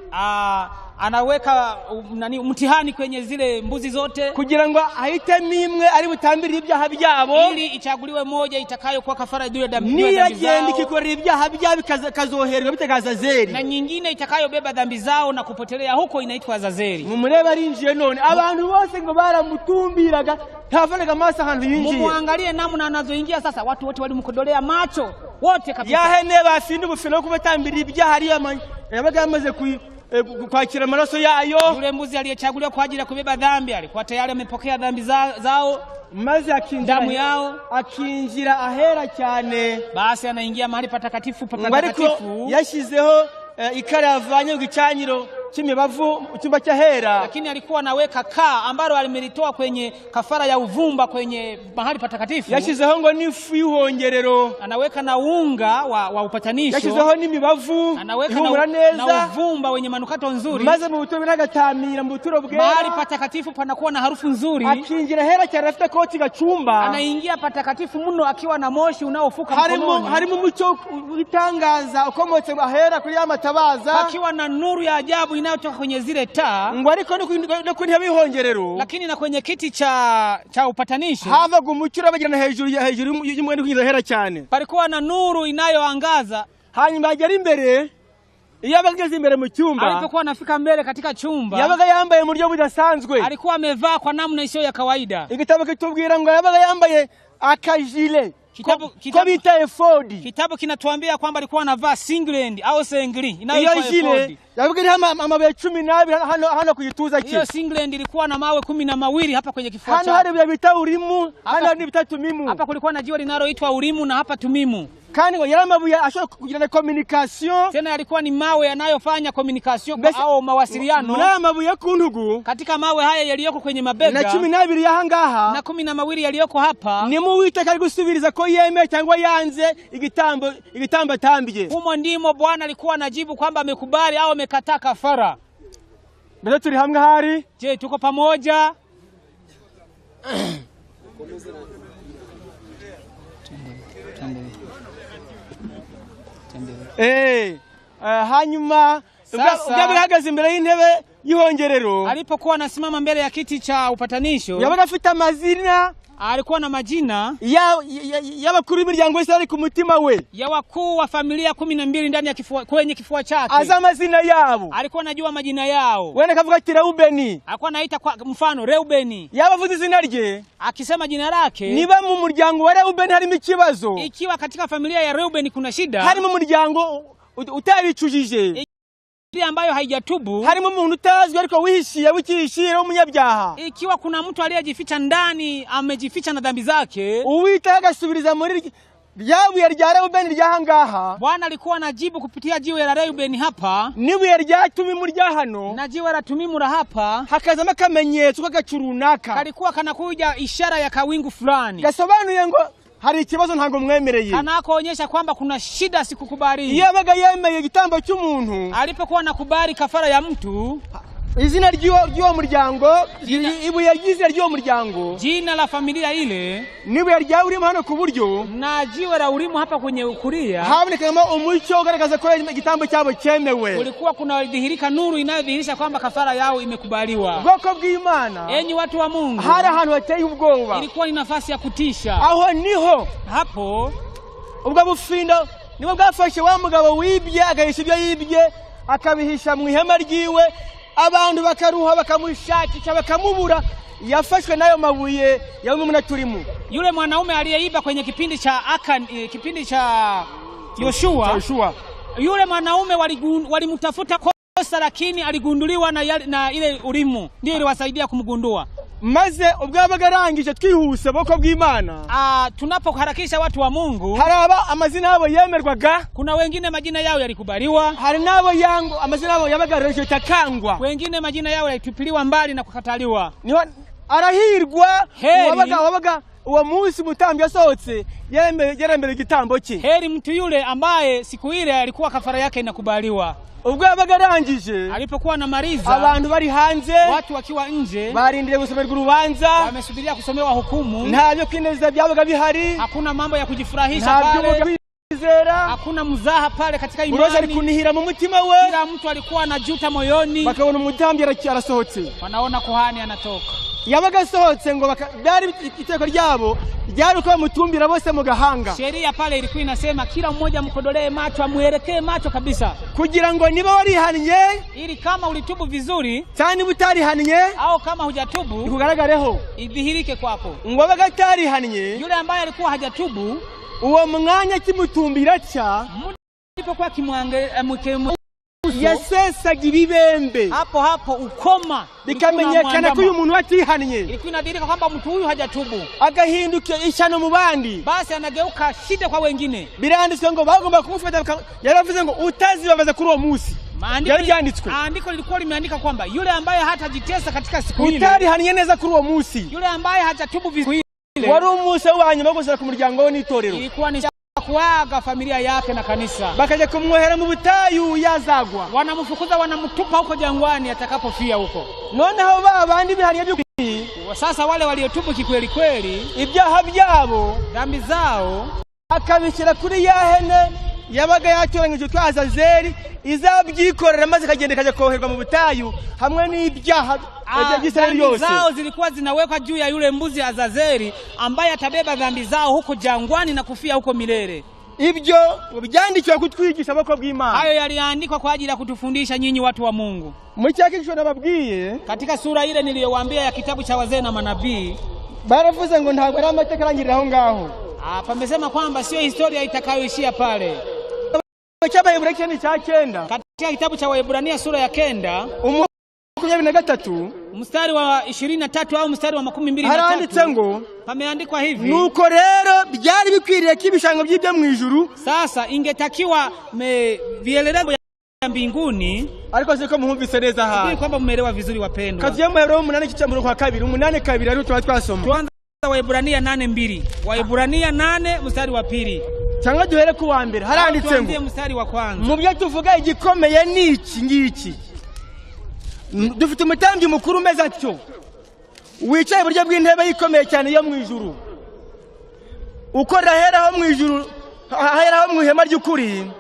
anaweka mtihani kwenye zile mbuzi zote, kugira ngo ahitemo imwe ari butambirire ibyaha byabo, ili ichaguliwe moja itakayokuwa kafara juu ya dhambi zao, niyagenda ikikorera ibyaha byabo kazoherwa bitagaza Azazeli, na nyingine itakayobeba dhambi zao na kupotelea huko inaitwa Azazeli. Mumureba arinjiye none, abantu bose ngo baramutumbiraga, ntavanaga amaso ahantu yinjiye. Mumuangalie namna anazoingia sasa, watu wote walimkodolea macho wote kabisa. Yahene bafinda ubufino no kubatambirira ibyaha ari yabaga amaze kwakira amaraso yayo. Yule mbuzi aliyechaguliwa kwa ajili ya kubeba dhambi alikuwa tayari amepokea dhambi zao, maze damu yao, akinjira ahera cyane. Basi anaingia mahali patakatifu patakatifu, yashizeho ikaravanye gicyanyiro cy'imibavu cyumba cyahera, lakini alikuwa anaweka kaa ambalo alimelitoa kwenye kafara ya uvumba kwenye mahali patakatifu. Yashizeho ngo n'ifu y'ihongerero, anaweka na unga wa upatanisho, yashizeho n'imibavu, anaweka na uvumba wenye manukato nzuri, maze mu buturo binagatamira mu buturo bwera, mahali patakatifu panakuwa na harufu nzuri. Akinjira hera cyane afite koti gacumba, anaingia patakatifu mno akiwa na moshi unaofuka mkononi, harimo umucyo utangaza ukomotse ahera kuri amatabaza, akiwa na nuru ya ajabu inayotoka kwenye zile taa, ngo ariko no kuri habihongerero, lakini na kwenye kiti cha upatanisho havaga umucyo urabagirana hejuru y'umwenda kwiza hera cyane, palikuwa na nuru inayoangaza. Hanyuma agera imbere, iyo abageze imbere mu cyumba, alipokuwa anafika mbele katika chumba, yabaga yambaye mu buryo budasanzwe, alikuwa amevaa kwa namna isiyo ya kawaida. Igitabo kitubwira ngo yabaga yambaye akajile ko bita efodi. Kitabu kinatuambia kwamba alikuwa anavaa singlet au singli inayoitwa efodi. Yabaga ni amabuye 12 hano ku gituza cye. Hiyo singlet ilikuwa na mawe 12 hapa kwenye kifua chake. Hano hari bita Urimu, hano ni bita Tumimu. Hapa kulikuwa na jiwe linaloitwa Urimu na hapa Tumimu. kandi ngo yari amabuye ashobora kugira na communication. Tena yalikuwa ni mawe yanayofanya communication au mawasiliano. Muri mabuye ku ntugu, katika mawe haya yaliyoko kwenye mabega na 12 yahangaha na 12 yaliyoko hapa, ni mu Uwiteka ari gusubiriza ko yemeye cyangwa yanze igitambo atambye. Humo ndimo Bwana alikuwa anajibu kwamba amekubali au amekataa kafara. Mbele turi hamwe hari? Je, tuko pamoja? Hanyuma ubwo bihagaze imbere y'intebe y'ihongerero, alipokuwa anasimama mbele ya kiti cha upatanisho, yabaga afite amazina, alikuwa na majina y'abakuru b'imiryango yose ari ku mutima we, ya wakuu wa familia 12 ndani ya kwenye kifua chake. Aza amazina yabo, alikuwa anajua majina yao. Wenda kavuga ati Reubeni, alikuwa anaita kwa mfano Reubeni. Yabavuze izina rye, akisema jina lake. Niba mu muryango wa Reubeni harimo ikibazo, ikiwa katika familia ya Reubeni kuna shida, harimo umuryango utaricujije, ambayo haijatubu, harimo umuntu utazwi ariko wihishiye wikishire umunyabyaha, ikiwa kuna mtu aliyejificha ndani, amejificha na dhambi zake, Uwiteka agasubiriza muri ryabuye rya Reubeni ryahangaha. Bwana alikuwa anajibu kupitia jiwe la Reubeni hapa, nibuye rya Tumimu rya hano, na jiwe la Tumimu la hapa, hakazama kamenyetso k'agacurunaka, kalikuwa kanakuja ishara ya kawingu fulani, gasobanuye ngo hari ikibazo ntango mwemereye, anakoonyesha kwamba kuna shida sikukubali. Yabaga yemeye igitambo cy'umuntu, alipokuwa nakubali kafara ya mtu, izina ry'uwo muryango, ibuye ry'izina ry'uwo muryango, jina la familia ile, nibuye rya urimo hano ku buryo, na jiwe la urimo hapa kwenye ukulia, habonekamo umucyo ugaragaza ko igitambo cyabo cyemewe. Kulikuwa kuna dhihirika nuru inayodhihirisha kwamba kafara yao imekubaliwa. Bwoko bw'Imana, enyi watu wa Mungu, hari ahantu hateye ubwoba, ilikuwa ni nafasi ya kutisha. Aho niho hapo ubwo bufindo nibo bwafashe wa mugabo wibye, agahisha ibyo yibye akabihisha mu ihema ryiwe, abantu bakaruha bakamushakisha bakamubura. Yafashwe nayo mabuye ya umwe turimo. Yule mwanaume aliyeiba kwenye kipindi cha Yoshua, yule mwanaume walimtafuta kosa, lakini aligunduliwa na ile Urimu, ndio iliwasaidia kumgundua. Maze ubwo abagarangije twihuse boko bw'Imana, tunapoharakisha watu wa Mungu, haraba amazina yabo yemerwaga, kuna wengine majina yao yalikubaliwa, hari nabo yango amazina yabo yabagarejwe takangwa, wengine majina yao yalitupiliwa mbali na kukataliwa. Arahirwa wabaga uwo munsi mutambi yasohotse yerembere igitambo cye. Heri mtu yule ambaye siku ile alikuwa kafara yake inakubaliwa. Ubwo abagarangije, alipokuwa na mariza, abantu bari hanze, watu wakiwa nje, barindiriye gusomerwa urubanza, wamesubiria kusomewa hukumu. Nta byo kwineza byabaga bihari, hakuna mambo ya kujifurahisha pale, hakuna mzaha pale katika imani. Uroza alikunihira mu mutima we, kila mtu alikuwa anajuta moyoni. Bakabona umutambi arasohotse, wanaona kuhani anatoka. Yabaga sohotse ngo byari iteko ryabo ryari ko mutumbira bose mu gahanga. Sheria pale ilikuwa inasema kila mmoja mkodolee macho, amuelekee macho kabisa, kugira ngo niba warihanye, ili kama ulitubu vizuri cyane butarihanye, au kama hujatubu ikugaragareho, idhihirike kwako. Ngo bagatarihanije, yule ambaye alikuwa hajatubu, uwo mwanya kimutumbira cha alipokuwa yasesaga ibibembe, hapo ukoma bikamenyekana ko uyu muntu watihanye. Ilikuwa inadhihirika kwamba mtu huyu hajatubu, agahinduka ishano mu bandi, basi anageuka shida kwa wengine. Biranditswe ngo bagomba kumufata, yaravuze ngo utazibabaza kuri uwo munsi. Andiko lilikuwa limeandika kwamba yule ambaye hatajitesa katika siku ile, utarihanye neza kuri uwo munsi, yule ambaye hajatubu vizuri, wari umunsi wanyuma gusara ku muryango we n'itorero, ilikuwa ni kuaga familia yake na kanisa. Bakaje kumwohera mu butayu yazagwa, wanamfukuza, wanamtupa huko jangwani atakapofia huko. Noneho babandi bihariye by'ukuri, sasa wale waliotubu kikweli kweli ibyaha byabo, dhambi zao, akabishyira kuri yahene yabaga yatoranyije twa Azazeli, izabyikorera maze kagende kaje koherwa mu butayu hamwe n'ibyaha by'Isirayeli yose. Dhambi zao zilikuwa zinawekwa juu ya yule mbuzi Azazeli ambaye atabeba dhambi zao huko jangwani na kufia huko milele. Ibyo byandikwa kutwigisha bako bw'Imana. Hayo yaliandikwa kwa ajili ya kutufundisha nyinyi watu wa Mungu. Mu cyakisho nababwiye, katika sura ile niliyowaambia ya kitabu cha wazee na manabii, baravuze ngo ntabwo ari amateka arangirira aho ngaho. Pamesema kwamba sio historia itakayoishia pale. Katika kitabu cha Waebrania sura ya 9, 23 mstari wa 23 au mstari wa 23 haranditse ngo pameandikwa hivi, nuko rero byari bikwiriye ko ibishanga by'ibyo mu ijuru. Sasa ingetakiwa vielelezo ya mbinguni, ariko siko muhumvise neza aha, kwamba mumeelewa vizuri wapendwa. Kazi ya Hebrew 8:2 8:2 ari twasoma. Tuanze Waebrania 8:2. Waebrania 8 mstari wa 2. Cyangwa duhere ku wa mbere haranditse ngo mstari wa kwanza. Mu byo tuvuga igikomeye ni iki ngiki. Dufite umutambyi mukuru umeze atyo, wicaye buryo bw'intebe yikomeye cyane yo mu ijuru, ukora heraho mu ijuru, heraho mu ihema ry'ukuri,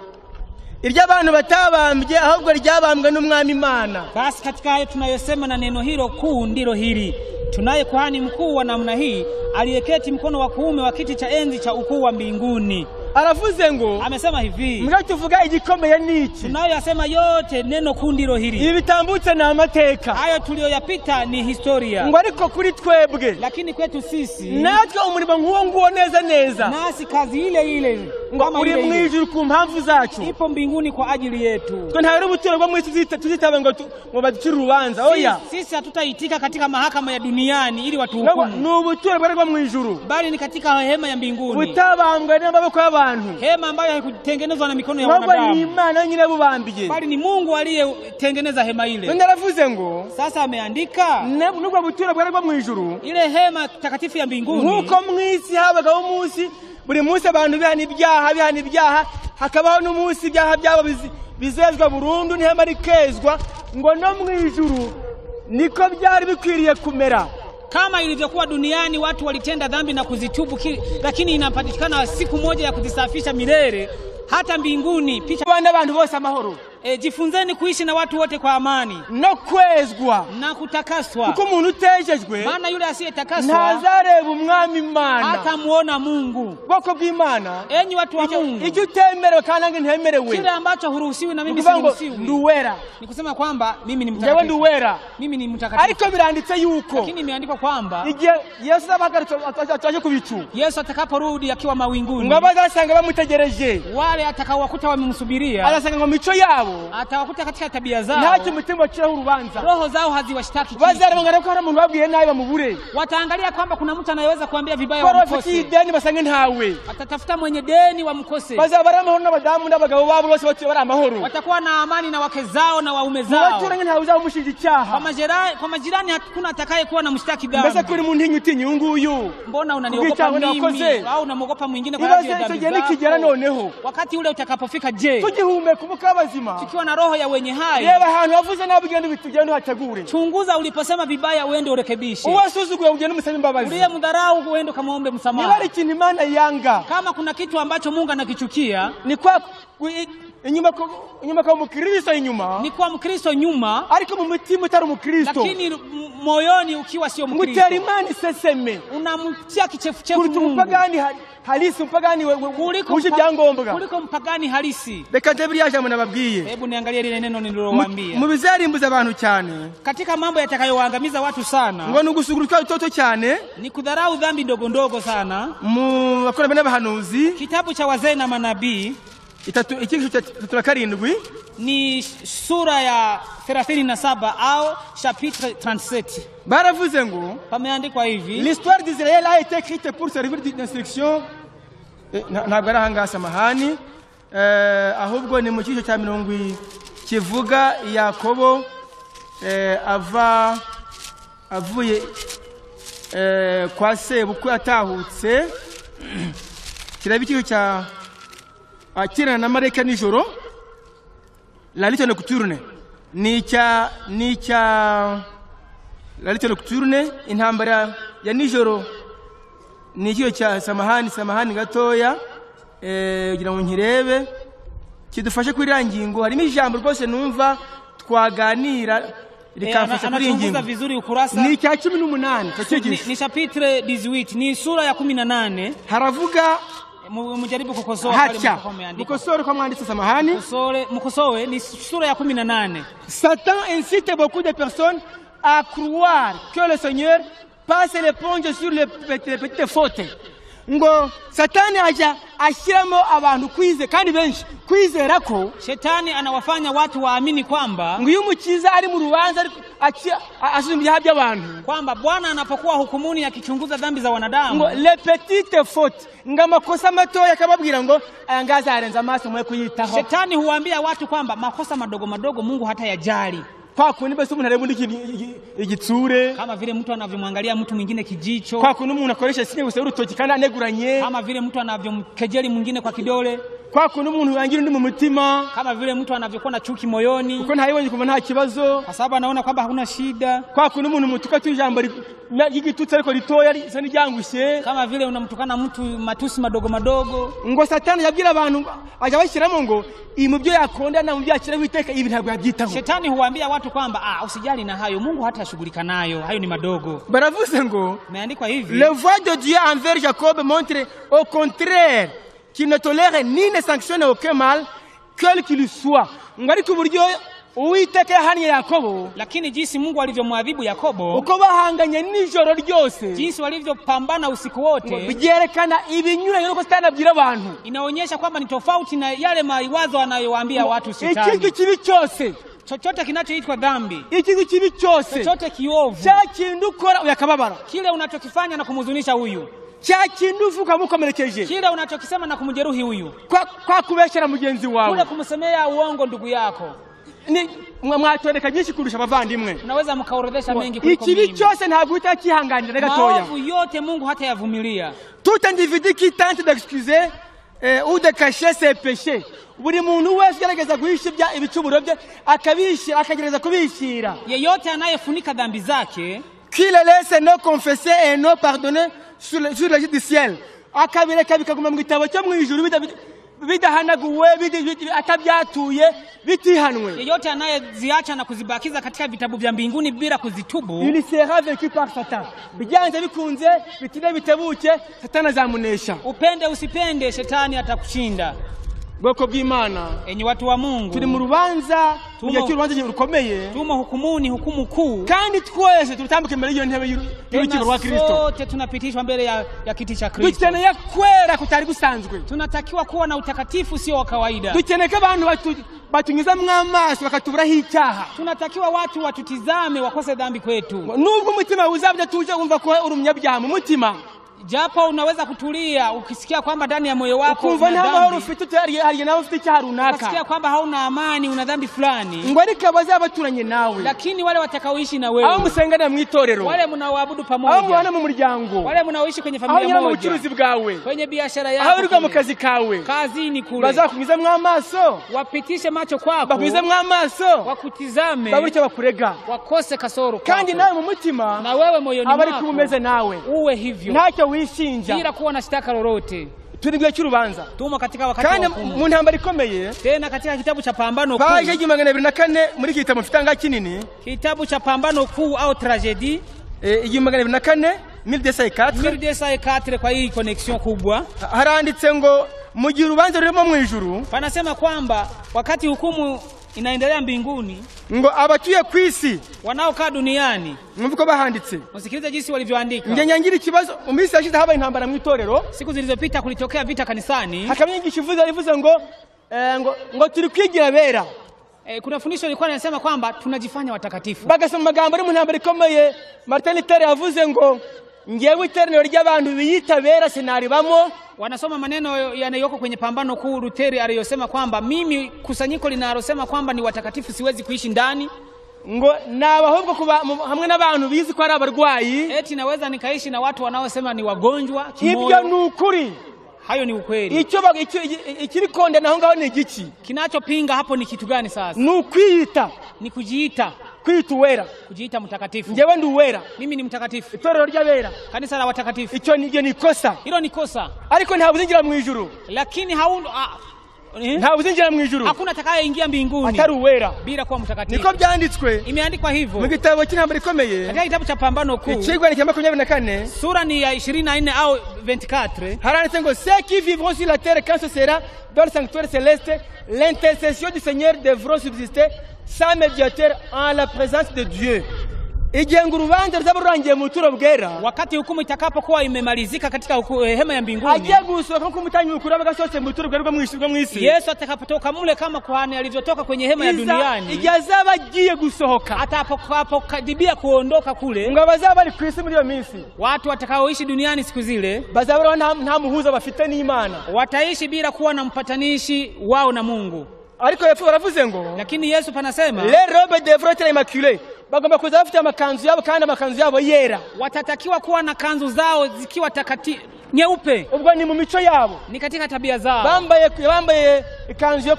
iryo abantu batabambye ahubwo ryabambwe n'Umwami Imana. Basi katika hayo tunayosema na neno hilo kuu ndilo hili, tunaye kuhani mkuu wa namna hii aliyeketi mkono wa kuume wa kiti cha enzi cha ukuu wa mbinguni. Aravuze ngo, amesema hivi, mbona tuvuga igikomeye niki? Tunayoyasema yote neno kuu ndilo hili. Ibi bitambutse na amateka, hayo tuliyoyapita ni historia. Ngo ariko kuri twebwe, lakini kwetu sisi natwe umurimo nk'uwo nguwo neza neza, nasi kazi ile ile kama uri mu ijuru ku mpamvu zacu, ipo mbinguni kwa ajili yetu. Twe ntari ubuturo bwo mwisi tuzitabe ngo badukire urubanza. Oya, sisi hatutaitika katika mahakama ya duniani ili watuhukumu. Ni ubuturo bwo mu ijuru, bali ni katika hema ya mbinguni, butabambwe n'amaboko y'abantu, hema ambayo haikutengenezwa na mikono ya wanadamu, ni Imana nyine bubambiye, bali ni Mungu aliyetengeneza hema ile. Naravuze ngo, sasa ameandika nubwo buturo bwo mu ijuru, ile hema takatifu ya mbinguni, nkuko mwisi habaga umunsi, buri munsi abantu bihana ibyaha, hakabaho n'umunsi ibyaha byabo bizezwa burundu n'ihema rikezwa, ngo no mu ijuru niko byari bikwiriye kumera. Kama ilivyokuwa duniani watu walitenda dhambi na kuzitubu, lakini inapatikana siku moja ya kuzisafisha milele, hata mbinguni picha bana abantu bose amahoro. Jifunzeni kuishi na watu wote kwa amani no kwezwa na kutakaswa, kuko umuntu utejejwe, maana yule asiyetakaswa ntazareba Umwami Imana, hata muona Mungu. Bwoko bw'Imana, enyi watu wa Mungu, icyo utemerewe kandi ntemerewe, kile ambacho huruhusiwi na mimi siruhusiwi, nduwera, ni kusema kwamba mimi ni mtakatifu, nduwera, mimi ni mtakatifu. Ariko biranditse yuko, lakini imeandikwa kwamba igihe Yesu ataje kubicu, Yesu atakaporudi akiwa mawinguni, ngo bazasanga bamutegereje, wale atakaowakuta wamemsubiria, alasanga ngo mico yabo, atawakuta katika tabia zao, ntacyo mutima waciraho urubanza, roho zao haziwashtaki, bazarangana ko hari umuntu babwiye nabi bamubure, wataangalia kwamba kuna mtu anayeweza kuambia vibaya wamkose, deni basange ntawe, atatafuta mwenye deni wamkose, bazabara amahoro n'abadamu n'abagabo babo bose bari amahoro, watakuwa na amani na wake zao na waume zao, waturanye ntawe uzamushinja icyaha, kwa majirani hakuna atakayekuwa na mshtaki dhambi. Mbese kuri muntu ntinyutinyi nguyu, mbona unaniogopa mimi au unamogopa mwingine kwa ajili ya dhambi zako? Wakati ule utakapofika, je, tugihumeka umukabazima, tukiwa na roho ya wenye hai, reba ahantu wavuze nabi ugende bitugende hategure, chunguza uliposema vibaya uende urekebishe, uwasuzuguye ugende musaba imbabazi, uliye mdharau uende kamaombe msamaha. Niba ari kintu Imana yanga, kama kuna kitu ambacho Mungu anakichukia, ni kwa inyuma kwa Mkristo, inyuma ni kwa Mkristo nyuma, ariko mu mutima utari Mkristo, lakini moyoni ukiwa sio Mkristo, mutera imani seseme, unamtia kichefuchefu Mungu, mpagani halisi, mpagani kuliko mpagani halisi. Reka Biblia yaje munababwiye, hebu niangalie lile neno nililowaambia, mu bizarimbuza abantu cyane, katika mambo yatakayowaangamiza watu sana, ngo nugusugurutwa utoto cyane, ni kudharau dhambi ndogo ndogo sana. Mu bakora n'abahanuzi, kitabu cha wazee na manabii ikigisho cha 37 ni sura ya 37 au chapitre 37, baravuze ngo, pameandikwa hivi, l'histoire d'Israël a été écrite pour servir d'instruction. Ntabwo arahanga samahani, ahubwo ni mu cyiciro cya 70 kivuga Yakobo avuye kwa sebukwe atahutse, kiraba icyiciro cya akirana na marayika nijoro, la lutte nocturne, ni cya la lutte nocturne, intambara ya nijoro, ni cyo cya samahani gatoya, kugira ngo nkirebe kidufashe kuri rangingo. Harimo ijambo rwose numva twaganira rikamfasha kuri ingingo vizuri. Ukurasa ni cya 18, ni chapitre 18, ni sura ya 18, haravuga mujaribu kukosoa pale mkomeandika, mukosore kwa mwanditsi samahani, mukosowe, ni sura ya 18. Satan incite beaucoup de personnes à croire que le Seigneur passe l'éponge sur les petites fautes. ngo Satani aja ashyiramo abantu kwize kandi benshi kwizera ko Shetani anawafanya watu waamini kwamba ngo iyo umukiza ari mu rubanza asuzuma ibyaha by'abantu, kwamba Bwana anapokuwa hukumuni akichunguza dhambi za wanadamu, ngo les petites fautes, ngo amakosa matoya akababwira ngo aya ngaza arenza amaso mwe kuyitaho. Shetani huambia watu kwamba makosa madogo madogo Mungu hata yajali. Kwa kundi bese umuntu areba igitsure, kama vile mtu anavyomwangalia mtu mwingine kijicho, kwa kundi umuntu akoresha sinye gusa urutoki kandi aneguranye, kama vile mtu anavyomkejeli mwingine kwa kidole, kwa kundi umuntu yangira undi mu mutima, kama vile mtu anavyokuwa na chuki moyoni uko ntayibonye kumva nta kibazo, kwa sababu anaona kwamba hakuna shida. Kwa kundi umuntu mutuka tujambo y'igitutsi ariko ritoya risa n'iryangushe, kama vile unamtukana mtu matusi madogo madogo. Ngo Satani yabwira abantu aja bashyiramo ngo mu byo yakonda na mu byo akira witeka ibi ntabwo yabyitaho. Shetani huambia watu kwamba usijali na hayo, Mungu hata shughulika nayo, hayo ni madogo. Baravuze ngo imeandikwa hivi, le voix de Dieu envers Jacob montre au contraire qu'il ne tolère ni ne sanctionne aucun mal quel qu'il soit. Ngari kuburyo Uwiteka yahanye Yakobo, lakini jinsi Mungu alivyomwadhibu Yakobo, uko bahanganye nijoro ryose, jinsi walivyopambana usiku wote, bigerekana ibinyuranye nuko Satani abwira abantu, inaonyesha kwamba ni tofauti na yale maiwazo anayowaambia watu Shetani. Ikintu kibi cyose, chochote kinachoitwa dhambi, ikintu kibi cyose, chochote kiovu, cya kintu ukora uyakababara, kile unachokifanya na kumhuzunisha huyu, cya kintu uvuga mukomerekeje, kile unachokisema na kumjeruhi huyu, kwa kubeshera mugenzi wawe, kule kumsemea uongo ndugu yako, ni mwatondeka nyinshi kurusha abavandimwe, unaweza mkaorodhesha mengi kuliko mimi. Ikibi cyose ntabwo utakihanganira gatoya, maovu yote Mungu hata yavumilia. Tout individu qui tente d'excuser ou de cacher ses péchés, buri muntu wese gerageza guhisha ibicumuro bye akagereza kubishira, yeyote anayefunika dhambi zake, qui le laisse non confesser et non pardonner sur le lit du ciel, akabireka bikaguma mu gitabo cyo mu ijuru bidahanaguwe atabyatuye bitihanwe, yeyote anayeziacha na kuzibakiza katika vitabu vya mbinguni bila kuzitubu, il sera vaincu par Satan. Bijanze bikunze bitinde bitebuke Satani azamunesha. Upende usipende Shetani atakushinda. Bwoko bw'Imana, enyi watu wa Mungu, turi mu rubanza, urubanza rukomeye, tumo hukumuni, hukumu kuu, kandi twese tutambuke mbere y'iyo ntebe y'urukiko rwa Kristo, sote tunapitishwa mbere ya kiti cha Kristo. Dukeneye kwera kutari gusanzwe, tunatakiwa kuwa na utakatifu sio wa kawaida. Dukeneye abantu batunyuza mw'amaso bakatuburaho icyaha, tunatakiwa watu watutizame wakose dhambi kwetu. Nubwo umutima uzabya tuje kumva ko uri umunyabyaha mu mutima, japo unaweza kutulia ukisikia kwamba ndani ya moyo wako ukumva nta mahoro ufite utari nawe ufite icyaha runaka, ukisikia kwamba hauna amani, una dhambi fulani, ngo ariko bazabaturanye nawe, lakini wale watakaoishi na wewe, abo musengana mu itorero, wale mnaoabudu pamoja, abo mwana mu muryango, wale mnaoishi kwenye familia moja, abo bucuruzi bwawe, kwenye biashara yako, aho uri mu kazi kawe, kazini kule, bazakumiza mw'amaso, wapitishe macho kwako, bakumize mw'amaso, wakutizame, baburike bakurega, wakose kasoro kwako, kandi nawe mu mutima, na wewe moyoni mwako abari kumeze nawe, uwe hivyo, ntacyo wishinja, bila kuwa na shtaka lolote. Turi gihe cy'urubanza, tumo katika wakati wa hukumu, mu ntambara ikomeye, tena katika kitabu cha Pambano Kuu, page 224 muri kitabo mfitanga kinini, kitabu cha Pambano Kuu au tragedy 224 1204 kwa hii connection kubwa, haranditse ngo mu gihe urubanza rurimo mu ijuru, panasema kwamba wakati hukumu inaendelea mbinguni, ngo abatuye ku isi, wanaokaa duniani, mwumva bahanditse, usikilize jinsi walivyoandika. Nge nyangira ikibazo, umisi yashize haba intambara mu itorero, siku zilizopita kulitokea vita kanisani, hakamyingisha ivuze ngo turi kwigira bera. Kuna fundisho lilikuwa linasema kwamba tunajifanya watakatifu, bagasoma magambo ari mu ntambara ikomeye. Martin Luther yavuze ngo ngewe iteraniro ry'abantu biyita bera sinaribamo. Wanasoma maneno yanayoko kwenye Pambano Kuu, Luther aliyosema kwamba mimi kusanyiko linalosema kwamba ni watakatifu siwezi kuishi ndani, ngo nabahubwo kuba hamwe n'abantu bizi ko ari abarwayi, eti naweza nikaishi na watu wanaosema ni wagonjwa kimoyo. Ibyo ni ukuri, hayo ni ukweli. Ikiri konde naho ngaho ni igiki, kinachopinga hapo ni kitu gani sasa? Ni ukwita, ni kujiita, kwita uwera, kujiita mtakatifu. Ngewe ndi uwera, mimi ni mtakatifu, itorero ry'abera, kanisa la watakatifu. Icyo ni kosa, hilo ni kosa, ariko ntabwo uzinjira mu ijuru, lakini ntabwo uzinjira mu ijuru, hakuna atakayeingia mbinguni atari uwera bila kuwa mtakatifu. Niko byanditswe, imeandikwa hivyo mu gitabo cy'intambara ikomeye, katika kitabu cha Pambano Kuu, ikigwa ni 24 sura ni ya 24 au 24, haranditse ngo ceux qui vivront sur la terre quand ce sera dans le sanctuaire céleste, l'intercession du Seigneur devront subsister sans médiateur en la présence de Dieu. igihe ngo urubanza ruzaba rurangiye mu buturo bwera, wakati hukumu itakapokuwa imemalizika katika hema ya mbinguni, agiye gusohoka nko umutanyi mukuru abagasotse mu buturo bwera bwo mwisi, Yesu atakapotoka mule kama kuhani alivyotoka kwenye hema ya duniani, igihe azaba agiye gusohoka, atakapokaribia kuondoka kule, ngo bazaba bari ku isi muri iyo minsi, watu watakaoishi duniani siku zile bazaba nta muhuza bafite n'Imana, wataishi bila kuwa na mpatanishi wao na Mungu. Ariko Yesu baravuze ngo, lakini Yesu panasema les robes devraient être immaculées, bagomba kuza bafite amakanzu yabo kandi amakanzu yabo yera, watatakiwa kuwa na kanzu zao zikiwa takatifu nyeupe. Ubwo ni mu mico yabo, ni katika tabia zao, bambaye ikanzu yo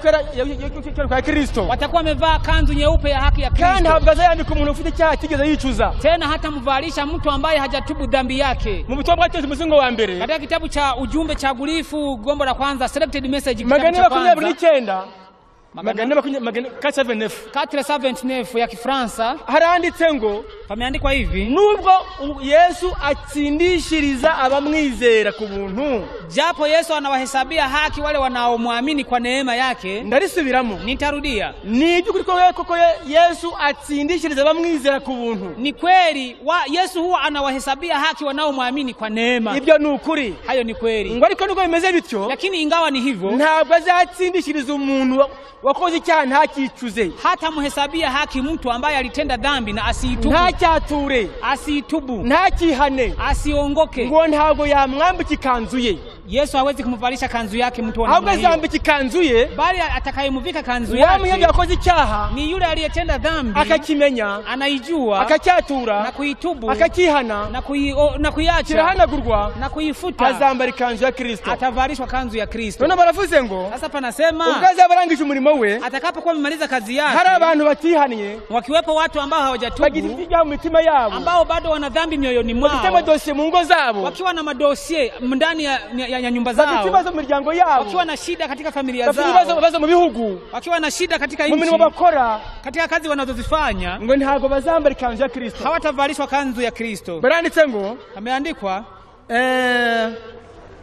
kwa Kristo, watakuwa wamevaa kanzu nyeupe ya haki ya Kristo, kandi ntabwo azayandika umuntu ufite icyaha kigeze yicuza, tena hata mvalisha mtu ambaye hajatubu dhambi yake. Mu butumwa bwa muzingo wa mbere, katika kitabu cha ujumbe cha gulifu gombo la kwanza, selected message, kitabu cha kwanza Magana 479 ya Kifaransa, haranditse ngo, pameandikwa hivi: nubwo Yesu atsindishiriza abamwizera ku buntu, japo Yesu anawahesabia haki wale wanaomwamini kwa neema yake. Ndarisubiramo, nitarudia, ni by'ukuri koko Yesu atsindishiriza abamwizera ku buntu. Ni kweli Yesu huwa anawahesabia haki wanaomwamini kwa neema. Ibyo ni ukuri, hayo ni kweli. Ngo ariko nubwo bimeze bityo, lakini ingawa ni hivyo, ntabwo azatsindishiriza umuntu wakoze icyaha ntakicuze, hata muhesabia haki mtu ambaye alitenda dhambi na asiitubu, ntacyature, asiitubu, ntakihane, asiongoke, ngo ntabwo yamwambika ikanzu ye. Yesu hawezi kumvalisha kanzu yake mtu wa namna hiyo, azambika kanzu ye, bali atakayemvika kanzu yake wamuyega yakoze icyaha ni yule aliyetenda dhambi, akakimenya, anaijua, akacyatura na kuitubu, akakihana, na kuiacha, kirahanagurwa, na kuifuta, azambara kanzu ya Kristo, atavalishwa kanzu ya Kristo. None baravuze ngo, sasa panasema ukaza barangije umurimo we, atakapokuwa amemaliza kazi yake, hari abantu batihaniye, wakiwepo watu ambao hawajatubu, bagitiga mu mitima yabo, ambao bado wana dhambi mioyoni mwao, wakitema dossier mu ngo zabo, wakiwa na madossier ndani ya nyumba zao, bazo miryango yabo, wakiwa na shida katika familia zao, bazo mu bihugu, wakiwa na shida katika nchi, mumini bakora, katika kazi wanazozifanya, ngo ntago bazambara kanzu ya Kristo, hawatavalishwa kanzu ya Kristo. Baranditse ngo, ameandikwa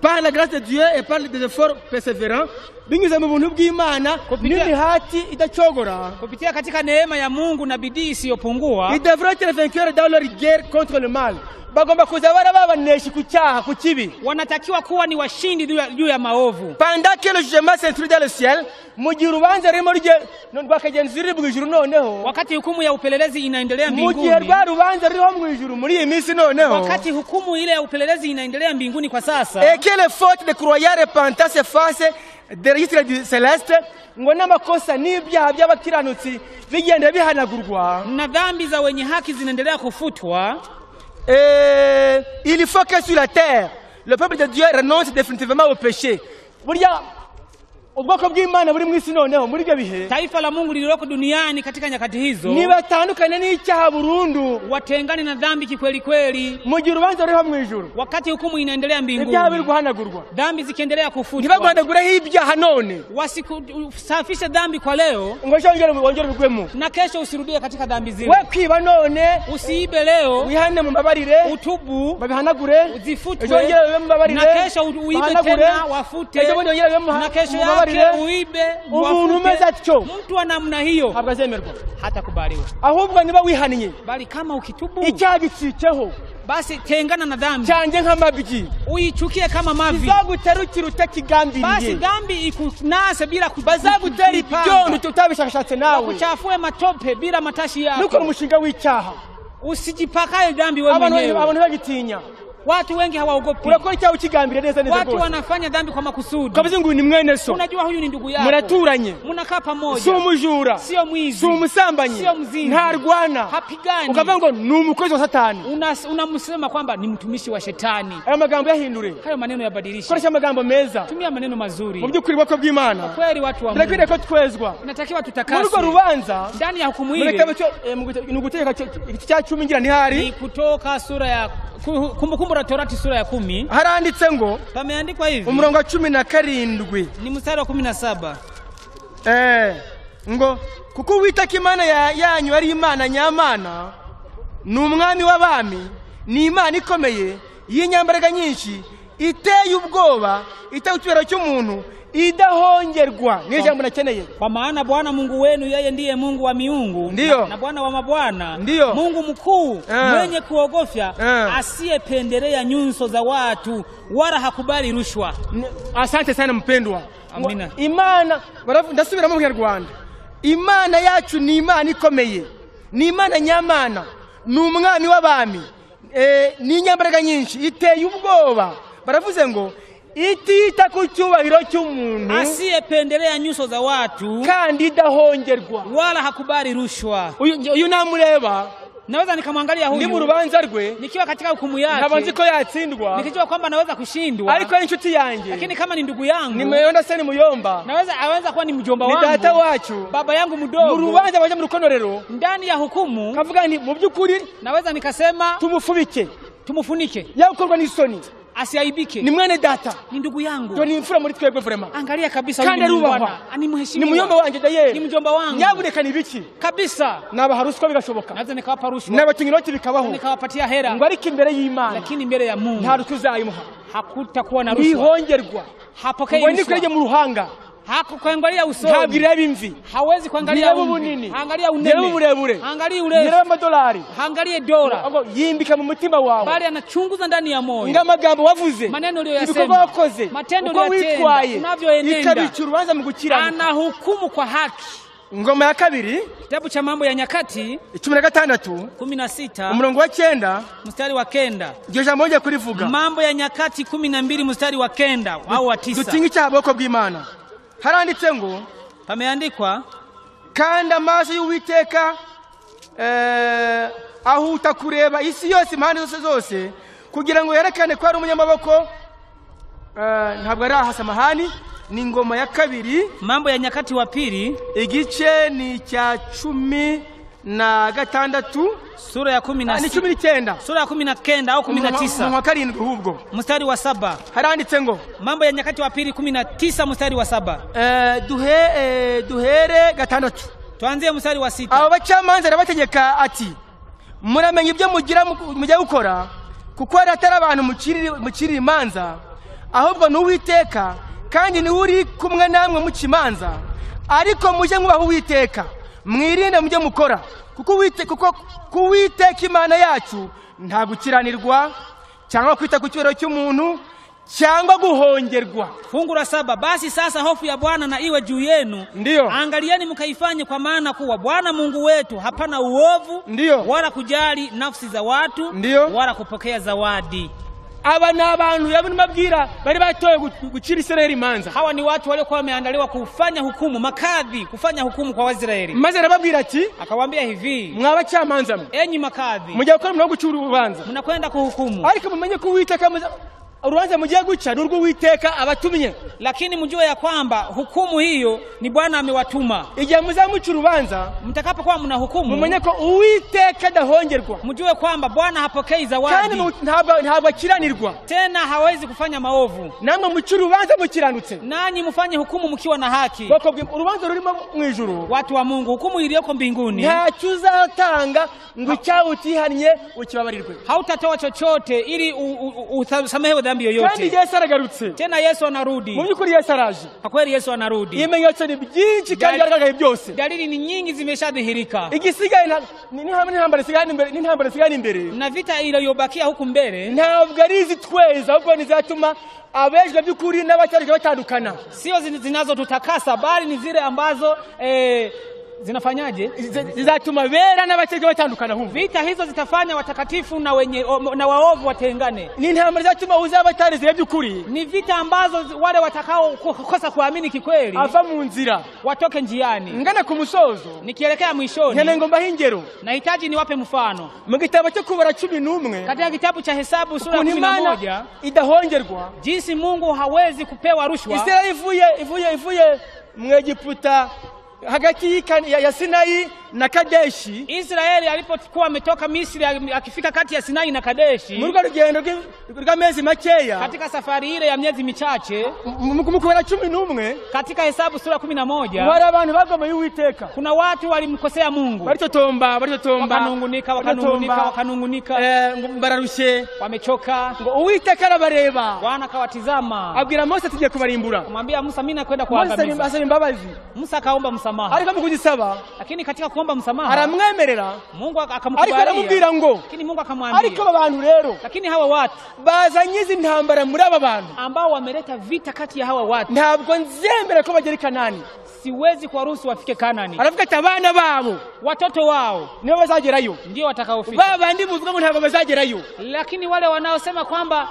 par la grâce de Dieu et par des efforts persévérants, binyuze mu buntu bw'Imana n'imihati idacogora, kupitia katika neema ya Mungu na bidii isiyopungua, ils devraient être vainqueurs dans leur guerre contre le mal. Bagomba kuza babaneshi ku cyaha, ku kibi, wanatakiwa kuwa ni washindi juu ya maovu. Pendant que le jugement s'instruit dans le ciel, mu gihe urubanza rurimo rwakagenzura mu ijuru, noneho wakati hukumu ya upelelezi inaendelea mbinguni, mu gihe rwa rubanza ruriho mu ijuru muri iyi minsi, noneho wakati hukumu ile ya upelelezi inaendelea mbinguni kwa sasa, et que les fautes de croyants repentants s'effacent des registres célestes, ngo n'amakosa n'ibyaha by'abakiranutsi bigenda bihanagurwa, na dhambi za wenye haki zinaendelea kufutwa. Il faut que sur la terre, le peuple de Dieu renonce définitivement au péché. Burya ubwoko bw'Imana buri mwisi noneho muri byo bihe, taifa la Mungu lililoko duniani katika nyakati hizo, nibatandukane n'icyaha burundu, watengane na dhambi kikweli kweli, mu gihe urubanza ruriho mu ijuru, wakati hukumu inaendelea mbinguni, ibyaha biri guhanagurwa, dhambi zikiendelea kufutwa, ntibaguhanagureho ibyaha none, wasikufishe dhambi kwa leo, ngo wongere bigwemo, na kesho usirudie katika dhambi zile. We kwiba none, usiibe leo, wihane mu mbabarire, utubu, babihanagure, uzifutwe, na kesho uibe tena, wafute, na kesho yake uibe, wafute. Mtu wa namna hiyo hata kubaliwa, ahubwo niba wihaniye, bali kama ukitubu icyaha giciceho, basi tengana na dhambi, cyanje nk'amabyi, uichukie kama mavi, bizaguterukira utakigambiriye, basi dhambi ikunase bila bazagutera ibyondo tutabishakashatse nawe, kuchafue matope bila matashi yako, nuko umushinga w'icyaha, usijipakaye dhambi wewe mwenyewe. Abantu bagitinya, watu wengi hawaogopi, urakora icyaha ukigambira neza neza watu wanafanya dhambi kwa makusudi, kabize ngo ni mwene so, unajua huyu ni ndugu yako, muraturanye, munakaa pamoja, si umujura, sio mwizi, si umusambanyi, sio mzinzi, ntarwana, hapigani, ukavuga ngo ni umukozi wa Satani, unamsema kwamba ni mtumishi wa Shetani. Ayo magambo yahindure, hayo maneno yabadilishe, koresha magambo meza, tumia maneno mazuri. Mu by'ukuri bwako bw'Imana, kweli watu wa Mungu, ndakire ko twezwa, tunatakiwa tutakaswe muri rubanza, ndani ya hukumu ile. Ni gutegeka cya 10 ngira ntihari, ni Kutoka sura ya Kumbukumbu la Torati sura ya 10, haranditse ngo, pameandikwa hivi, umurongo wa 17, ni mstari wa 17, ngo kuko Uwiteka Imana yanyu ari Imana nyamana, ni umwami w'abami, ni Imana ikomeye y'inyambaraga nyinshi, iteye ubwoba, iteye icyubahiro cy'umuntu, idahongerwa. Ni jambo nakeneye. Kwa maana Bwana Mungu wenu yeye ndiye Mungu wa miungu na Bwana wa mabwana, Mungu mkuu mwenye kuogofya, asiyependelea nyuso za watu wala hakubali rushwa. Asante sana mpendwa. Amina. Imana ndasubira mu Kinyarwanda. Imana yacu ni Imana ikomeye, ni Imana nyamana, ni umwami w'abami, ni inyambaraga nyinshi, iteye ubwoba. Baravuze ngo itita ku cyubahiro cy'umuntu, asiyependelea nyuso za watu kandi idahongerwa wala hakubali rushwa. Uyu namureba, naweza nikamwangalia huyu ni mu rubanza rwe, nikiwa katika hukumu yake, nabanzi ko yatsindwa, nikijua kwamba naweza kushindwa, ariko inshuti yanjye, lakini kama ni ndugu yangu, nimeona se ni muyomba, aweza kuwa ni mjomba wangu, ni data wacu, baba yangu mdogo, mu rubanza baje mu rukonorero, ndani ya hukumu, kavuga ni mu byukuri, naweza nikasema tumufunike yakorwa n'isoni, asiaibike, ni mwene data, ni ndugu yangu, ndio ni mfura muri twebwe vraiment. Angalia kabisa huyu bwana animheshimu, ni muyomba wanje daye, ni mjomba wangu, nyabuneka ni biki kabisa. Naba harushwa bigashoboka, naweza nikawapa rushwa, n'abakinyiroti bikabaho, nikawapatia hera, ngo ariko imbere y'Imana, lakini mbele ya Mungu nta rutuzayimuha, hakutakuwa na rushwa, ihongerwa, hapokei rushwa, ngo nikurege mu ruhanga, hakuangalia usoni, ntabwira bimvi, hawezi kuangalia bunini, angalia unene, burebure, angalia urefu, nireba madolari, angalie dola, ngo yimbika mu mutima wawe, bali anachunguza ndani ya moyo, ngamagambo wavuze, maneno uliyosema, ibikorwa wakoze, matendo uliyotenda, unavyoenenda, ikabica urubanza mu gukiranuka, anahukumu kwa haki. Ngoma ya kabiri, kitabu cha Mambo ya Nyakati 16 umurongo wa 9 mstari wa 9. Ndio jambo moja kulivuga. Mambo ya Nyakati 12 mstari wa 9 au wa 9. Dutingi cya boko bw'Imana. Haranditse ngo, pameandikwa, kandi amaso y'Uwiteka ahuta kureba isi yose, impande zose kugira ngo yerekane ko ari umunyamaboko, ntabwo ari ahasamahani. Ni ngoma ya kabiri, Mambo ya Nyakati wa pili, igice ni cya 16, sura ya 16, ni 19, sura ya 19 au 19, mu karindwi hubwo mstari wa 7. haranditse ngo, Mambo ya Nyakati wa pili 19 mstari wa 7. Duhere 6. Tuanzie mstari wa 6. Abo bacamanza arabategeka ati, muramenye ibyo mujya gukora, kuko atari abantu mucirira imanza, ahubwo n'Uwiteka, kandi ni uri kumwe namwe mu kimanza. Ariko muje mwubaha Uwiteka, mwirinde mujye mukora, kuko Uwiteka Imana yacu nta gukiranirwa cyangwa kwita ku cyubahiro cy'umuntu cyangwa guhongerwa. Fungu la 7. Basi sasa hofu ya Bwana na iwe juu yenu. Ndiyo. Angalieni mkaifanye, kwa maana kuwa Bwana Mungu wetu hapana uovu. Ndiyo. Wala kujali nafsi za watu. Ndiyo. Wala kupokea zawadi. Aba ni abantu yabona mabwira bari batoye gucira Israeli imanza. Hawa ni watu waliokuwa wameandaliwa kufanya hukumu, makadhi, kufanya hukumu kwa Waisraeli. Maze arababwira ati, akawaambia hivi, mwabacamanza, enyi makadhi, mujya gukora mno gucura urubanza, mnakwenda kuhukumu, ariko mumenye ko Uwiteka urubanza mugiye guca n'urwo Uwiteka abatumye, lakini mjue ya kwamba hukumu hiyo ni Bwana amewatuma. Igihe muzamuca urubanza, mtakapokuwa mnahukumu, mumenye ko Uwiteka dahongerwa, mjue kwamba Bwana hapokei zawadi, kandi ntabwo akiranirwa, tena hawezi kufanya maovu. Namwe muca urubanza mukiranutse, nanyi mfanye hukumu mkiwa na haki. Boko urubanza rurimo mu ijuru, watu wa Mungu, hukumu iliyoko mbinguni, ntacyo uzatanga ngo icyaha utihannye ukibabarirwe. Hautatoa chochote ili usamehewe dhambi yoyote. Kandi Yesu aragarutse, tena Yesu anarudi. Mu byukuri Yesu araje, kwa kweli Yesu anarudi. Ibimenyetso ni byinshi kandi yaragaye byose, dalili ni nyingi zimeshadhihirika. Igisigaye ni hamwe n'intambara sigana imbere, na vita iliyobakia huku mbele ntabwo ari izitweza, ahubwo nizatuma abejwe by'ukuri n'abatarije batandukana. Sio zinazotutakasa, bali ni zile ambazo zinafanyaje? Zizatuma bera n'abatarije batandukana. Vita hizo zitafanya watakatifu na waovu watengane. Ni intambara zatuma uzabatarize by'ukuri, ni vita ambazo wale watakao kukosa kuamini kikweli ava mu nzira, watoke njiani. Ngana ku musozo, nikielekea mwishoni, nkene ngomba hingero, nahitaji niwape mfano mu gitabo cyo Kubara 11, katika kitabu cha Hesabu sura 11, idahongerwa, jinsi Mungu hawezi kupewa rushwa. Israeli ivuye mu Egiputa hagati ya Sinayi na Kadeshi. Israeli alipokuwa ametoka Misri akifika kati ya Sinai na Kadeshi, muri rugendo rw'amezi makeya, katika safari ile ya miezi michache, mukubera 11, katika Hesabu sura 11, wale abantu bagomeye Uwiteka, kuna watu walimkosea Mungu, baritotomba wakanungunika, bararushe, wamechoka. Ngo Uwiteka arabareba, Bwana akawatizama, abwira Mose tugiye kubarimbura, kumwambia Musa, mimi nakwenda kuangamiza. Mose asaba imbabazi, Musa akaomba msamaha, ariko mukujisaba, lakini katika kuomba msamaha aramwemerera, Mungu akamkubalia, ariko aramubwira ngo, lakini Mungu akamwambia, ariko abantu rero, lakini hawa watu bazanyize intambara muri aba bantu ambao wameleta vita kati ya hawa watu, ntabwo nzemera ko bagera Kanani, siwezi kuwaruhusu wafike Kanani. Aravuga ati abana babo, watoto wao nibo bazagerayo, ndio watakaofika. Baba ndi muvuga ngo ntabwo bazagerayo, lakini wale wanaosema kwamba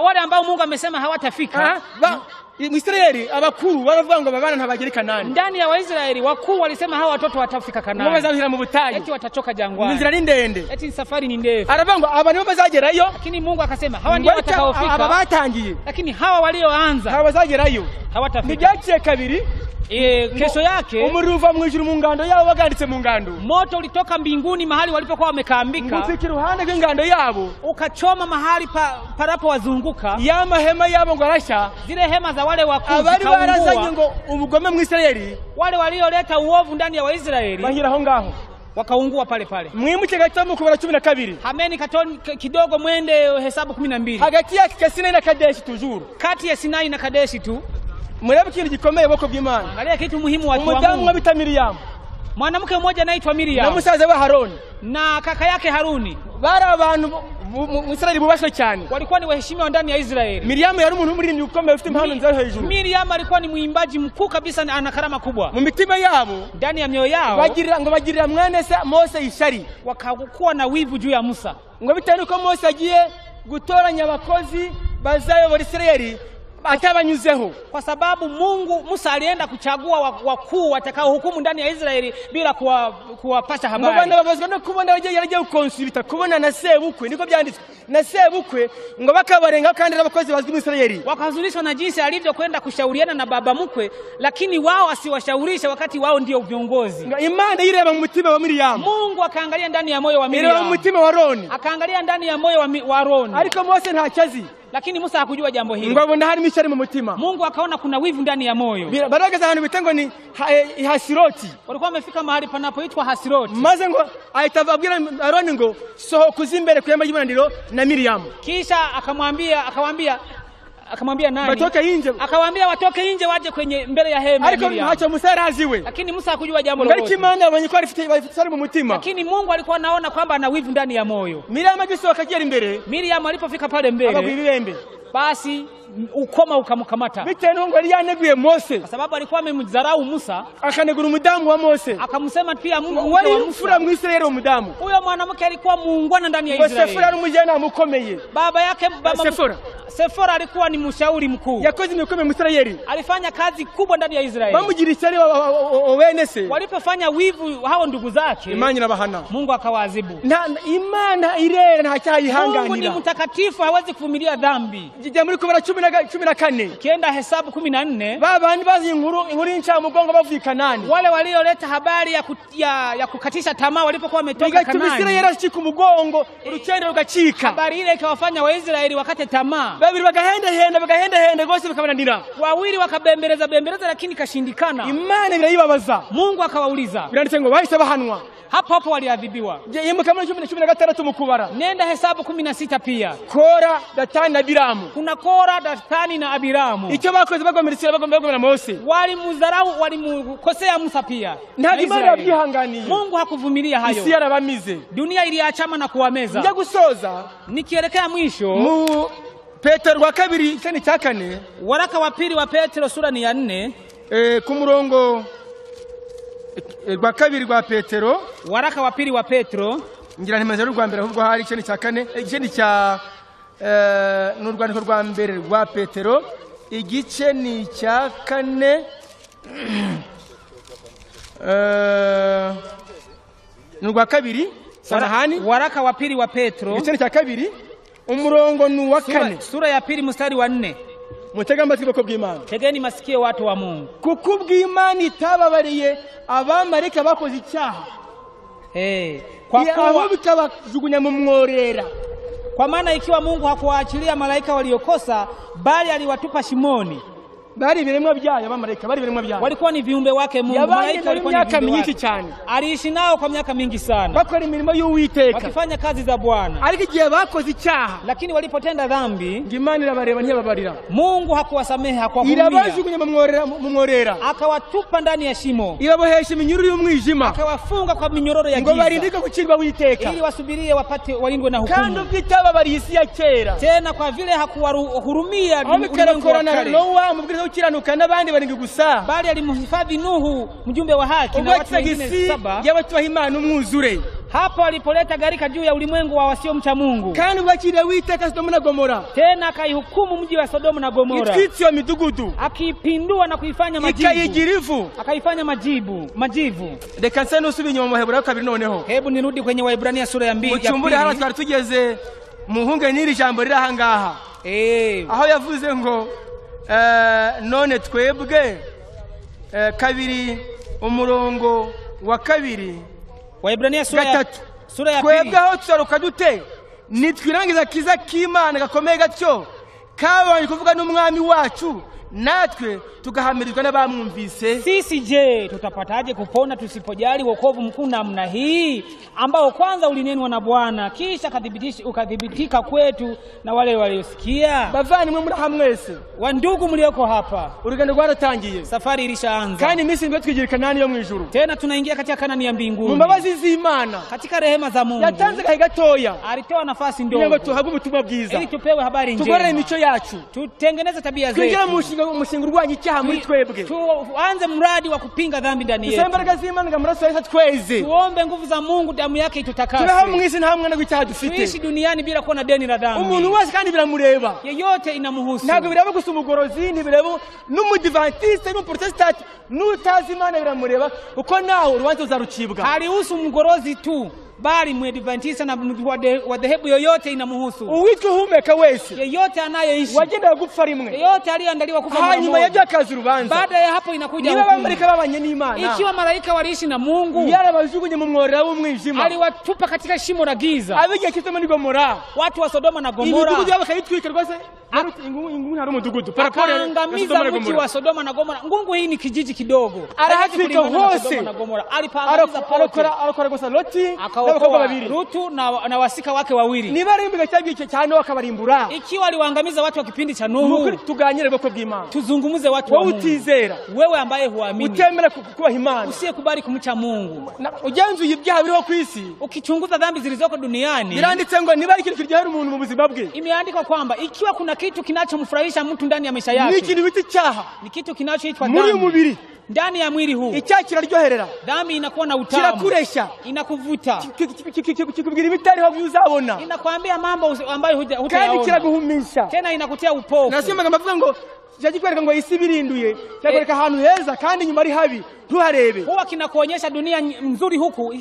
wale ambao Mungu amesema hawatafika, Israeli abakuru baravuga ngo babana ntabagera Kanani. Ndani ya Waisraeli wakuu walisema hawa watoto watafika Kanani, ngo bazahira mu butayu, eti watachoka jangwani, inzira ni ndende, eti safari ni ndefu. Aravuga ngo aba nibo bazagerayo, lakini Mungu akasema hawa ndio watakaofika. Aba batangiye, lakini hawa walioanza hawa bazagerayo, hawatafika. Nibyaciye kabiri, kesho yake umuriro uva mu ijuru mu ngando yabo, baganditse mu ngando, moto ulitoka mbinguni mahali walipokuwa wamekaambika, ngufika iruhande rw'ingando yabo, ukachoma mahali parapo wazunguka ya mahema yabo ngo arashya, zile hema za wale wakuu abari barazanye ngo ubugome mu Israeli, wale walioleta uovu ndani ya Waisraeli bahira aho ngaho, wakaungua pale pale. Mwimuke gatamu kubara 12, hameni kidogo mwende Hesabu 12, hagati ya Sinai na Kadeshi, toujours kati ya Sinai na Kadeshi tu. Murebe kintu gikomeye boko by'Imana, angalia kitu muhimu wa Mungu. Umudamu wabita Miriam, mwanamke mmoja anaitwa Miriam, na musaza we Haroni na kaka yake Haruni, bari abantu mu Israeli bubashwe cyane, walikuwa ni waheshimiwa ndani ya Israeli. Miriam yari umuntu muri ukomeye ufite impano nzari hejuru. Miriam alikuwa ni muimbaji mkuu kabisa, ana karama kubwa. Mu mitima yabo, ndani ya mioyo yao, bagirira mwene se Mose ishari, wakakuwa na wivu juu ya Musa, ngo bitane ko Mose agiye gutoranya abakozi bazayobora Israeli atabanyuzeho, kwa sababu Musa alienda kuchagua wakuu watakao hukumu ndani ya Israeli bila kuwapasha habari. Ngo babazwa no kubona yagiye gukonsulta kubona na sebukwe, niko byanditswe, na sebukwe ngo bakabarenga kandi abakozi bazwi mu Israeli, wakahuzunishwa na jinsi alivyokwenda kushauriana na baba mkwe, lakini wao asiwashaurisha wakati wao ndio viongozi. Imana ireba mu mutima wa Miriam, Mungu akaangalia ndani ya moyo wa Miriam, ireba mu mutima wa Aroni, akaangalia ndani ya moyo wa Aroni, ariko Mose ntachazi, lakini Musa hakujua jambo hilo. Ngabona hari mishari mu mutima. Mungu akaona kuna wivu ndani ya moyo. Baragaza ahantu bitengo ni Hasiroti. Walikuwa wamefika mahali panapoitwa Hasiroti. Maze ngo ahitavabwira Aroni ngo soho kuzimbere kuyamba y'ibandiro na Miriam. Kisha akamwambia nani? Batoke inje. Akawaambia watoke inje waje kwenye mbele ya hema ya Miriam. Ariko Musa raziwe. Lakini Musa hakujua jambo lolote. Ngaki Imana abanyiko arifite mu mutima. Lakini Mungu alikuwa anaona kwamba ana wivu ndani ya moyo. Miriam agisoka akagera imbere. Miriam alipofika pale mbele, abagwirembe, basi ukoma ukamkamata. Bitewe ngo yaneguye Mose, kwa sababu alikuwa amemdharau Musa, akanegura umudamu wa Mose, akamsema pia Mungu wali mfura mu Israeli umudamu. Huyo mwanamke alikuwa muungwana ndani ya Israeli. Sefora ari umujana mukomeye. Baba yake Sefora alikuwa ni mshauri mkuu. Yakoze imikomeye mu Israeli. Alifanya kazi kubwa ndani ya Israeli. Bamugira ishyari wenese. Walipofanya wivu hao ndugu zake, Imana irabahana. Mungu akawaadhibu. Imana irera nta cyayihanganira. Mungu ni mtakatifu, hawezi kuvumilia dhambi. Jija muri kubara 14. Kienda Hesabu 14. Babandi bazi inkuru incha mugongo bavuye Kanani. Wale walioleta habari ya kukatisha tamaa walipokuwa wametoka Kanani. Israeli yarashika umugongo, urukende rugacika. Habari ile ikawafanya Waisraeli wakate tamaa. Babiri bagahenda gose bikabananira. Wawili wakabembeleza lakini kashindikana. Imana irayibabaza. Mungu akawauliza. Biranditse ngo bahise bahanwa. Hapo waliadhibiwa. Yemwe muri 16 mukubara. Nenda Hesabu 16 pia. Kora, Datani na Abiramu. Kuna Kora, Datani na Abiramu. Icyo bakoze bagomera Mose. Walimudharau, walimkosea Musa pia. Nta Imana yabyihanganiye. Mungu hakuvumilia hayo. Isi yarabamize. Dunia iliachama na kuwameza. Njya gusoza. Nikielekea mwisho. Mu Petero wa kabiri cyane cya 4. Waraka wa pili wa Petero sura ni ya 4. Ku murongo rwa kabiri rwa Petero. Waraka wa pili wa Petero. Ngira ntimaze rwa mbere ahubwo hari cyane cya 4. Igice cya n'urwandiko rwa mbere rwa Petero. Igice ni cya 4. N'urwa kabiri. Samahani. Waraka wa pili wa Petero. Igice cya 2. Umurongo ni wa 4. Sura ya pili mstari wa 4. mutega amatwi bako bw'Imana. Tegeni masikio watu wa Mungu. Kuko bw'Imana itababariye abamarayika bakoze icyaha. Kwa kuwa bikabajugunya mu mworera. Kwa maana ikiwa Mungu hakuwaachilia malaika waliokosa bali aliwatupa shimoni. Bari biremwa byayo abamarayika bari biremwa byayo. Walikuwa ni viumbe wake Mungu. Malaika walikuwa ni viumbe wake cyane. Aliishi nao kwa miaka mingi sana. Bakora imirimo y'Uwiteka. Wakifanya kazi za Bwana. Ariko igihe bakoze icyaha, lakini walipotenda dhambi, Imana irabareba ntiyababarira. Mungu hakuwasamehe, hakuwahurumia. Irabajugunya mu mworera. Akawatupa ndani ya shimo. Irabohesha iminyururu y'umwijima. Akawafunga kwa minyororo ya giza. Ngo barindike gucirwa Uwiteka. Ili wasubirie wapate walindwe na hukumu. Kandi ubwitababariye isi ya kera. Tena kwa vile hakuwahurumia ulimwengu wa kale. Noa mubwiriza ukiranuka n'abandi baringi gusa. Bali alimhifadhi Nuhu mjumbe wa haki na watu wengine 7. Y'abatubaha Imana umwuzure. Hapo alipoleta gharika juu ya ulimwengu wa wasiomcha Mungu. Kandi ubakiriye Uwiteka Sodomu na Gomora. Tena akaihukumu mji wa Sodomu na Gomora. Itwitse midugudu. Akipindua na kuifanya majivu. Ikayigirivu. Akaifanya majivu. Reka nse nusubi inyuma mu Hebrania 2 noneho. Hebu nirudi kwenye Waebrania sura ya 2. Mucumbure hano twari tugeze muhunge n'iri jambo riri ahangaha. Aho yavuze ngo none twebwe kabiri umurongo wa 2 Waebrania sura ya 2. Twebwe aho tusaruka dute nitwirangiza kiza k'Imana gakomeye gatyo kabanye kuvuga n'umwami wacu natwe tukahamirizwa n'abamwumvise. Sisi je, tutapataje kupona tusipojali wokovu mkuu namna hii ambao kwanza ulinenwa na Bwana kisha ukadhibitika kwetu na wale waliosikia? Bavani mwe muri hamwese wa ndugu mlioko hapa, urugendo rwaratangiye, safari ilishaanza, kandi iminsi ndio twigira Kanani yo mwijuru. Tena tunaingia katika Kanani ya mbinguni. Mu mbabazi z'Imana, katika rehema za Mungu yatanze gahe gatoya, alitoa nafasi ndogo ngo tuhabwe ubutumwa bwiza, ili tupewe habari njema, tugorere imico yacu, tutengeneze tabia zetu, twinjira umushinga urwanya icyaha muri twebwe, tuanze mradi wa kupinga dhambi ndani yetu, tusembaraga z'Imana ngamaraso yesa tweze, tuombe nguvu za Mungu, damu yake itutakase, tunaho mwisi nta mwana gw'icyaha dufite, tuishi duniani bila kuwa na deni la dhambi. Umuntu wese kandi biramureba, yeyote inamuhusu, ntabwo biraba gusa umugorozi, ntibireba n'umudivantiste n'umuprotestant n'utazi Imana biramureba uko naho urubanza uzarucibwa. Halihusu mgorozi tu, bali mwedventista na wa dhehebu yoyote inamuhusu. Uwitwe humeka wese, yeyote anayeishi, wagenda gupfa rimwe, yeyote aliyeandaliwa kufa mara moja, hanyuma yajakaza urubanza. Baada ya hapo inakuja hukumu. Niba malaika babanye n'Imana, ikiwa malaika waliishi na Mungu, yarabajugunye mu mworera w'umwijima, aliwatupa katika shimo la giza. Abigiye Sodoma na Gomora, watu wa Sodoma na Gomora, imidugudu yabo kayitwika rwose, ingungu hari umudugudu parapore akangamiza mji wa Sodoma na Gomora. Ngungu hii ni kijiji kidogo, arahafika hose, alipangamiza pote, arakora gusa Loti n'abakobwa babiri, Rutu na wasika wake wawili. Niba rimbiga cyabwiye cyane wakabarimbura, ikiwa aliwaangamiza watu wa kipindi cha Nuhu, tuganyire bako bw'Imana, tuzungumuze watu wa Mungu, utizera, wewe ambaye huamini, utemera kubaha Imana, usiyekubali kumcha Mungu, ujanzuye ibyaha biriho ku isi, ukichunguza dhambi zilizoko duniani, biranditse ngo niba ikintu kiryohera umuntu mu buzima bwe, imeandikwa kwamba ikiwa kuna kitu kinachomfurahisha mtu ndani ya maisha yake, ni ikintu biti cyaha, ni kitu kinachoitwa dhambi muri mubiri, ndani ya mwili huu. Icyaha kiraryoherera, dhambi inakuwa na utamu, kirakuresha, inakuvuta, kikubwira ibitariho byuzabona, inakwambia mambo ambayo hutayaona, kandi kiraguhumisha, tena inakutia upofu. Nasema ngavuga ngo cyagikwereka ngo isi birinduye, cyakwereka ahantu heza kandi nyuma ari habi, tuharebe. Huwa kinakuonyesha dunia nzuri huku,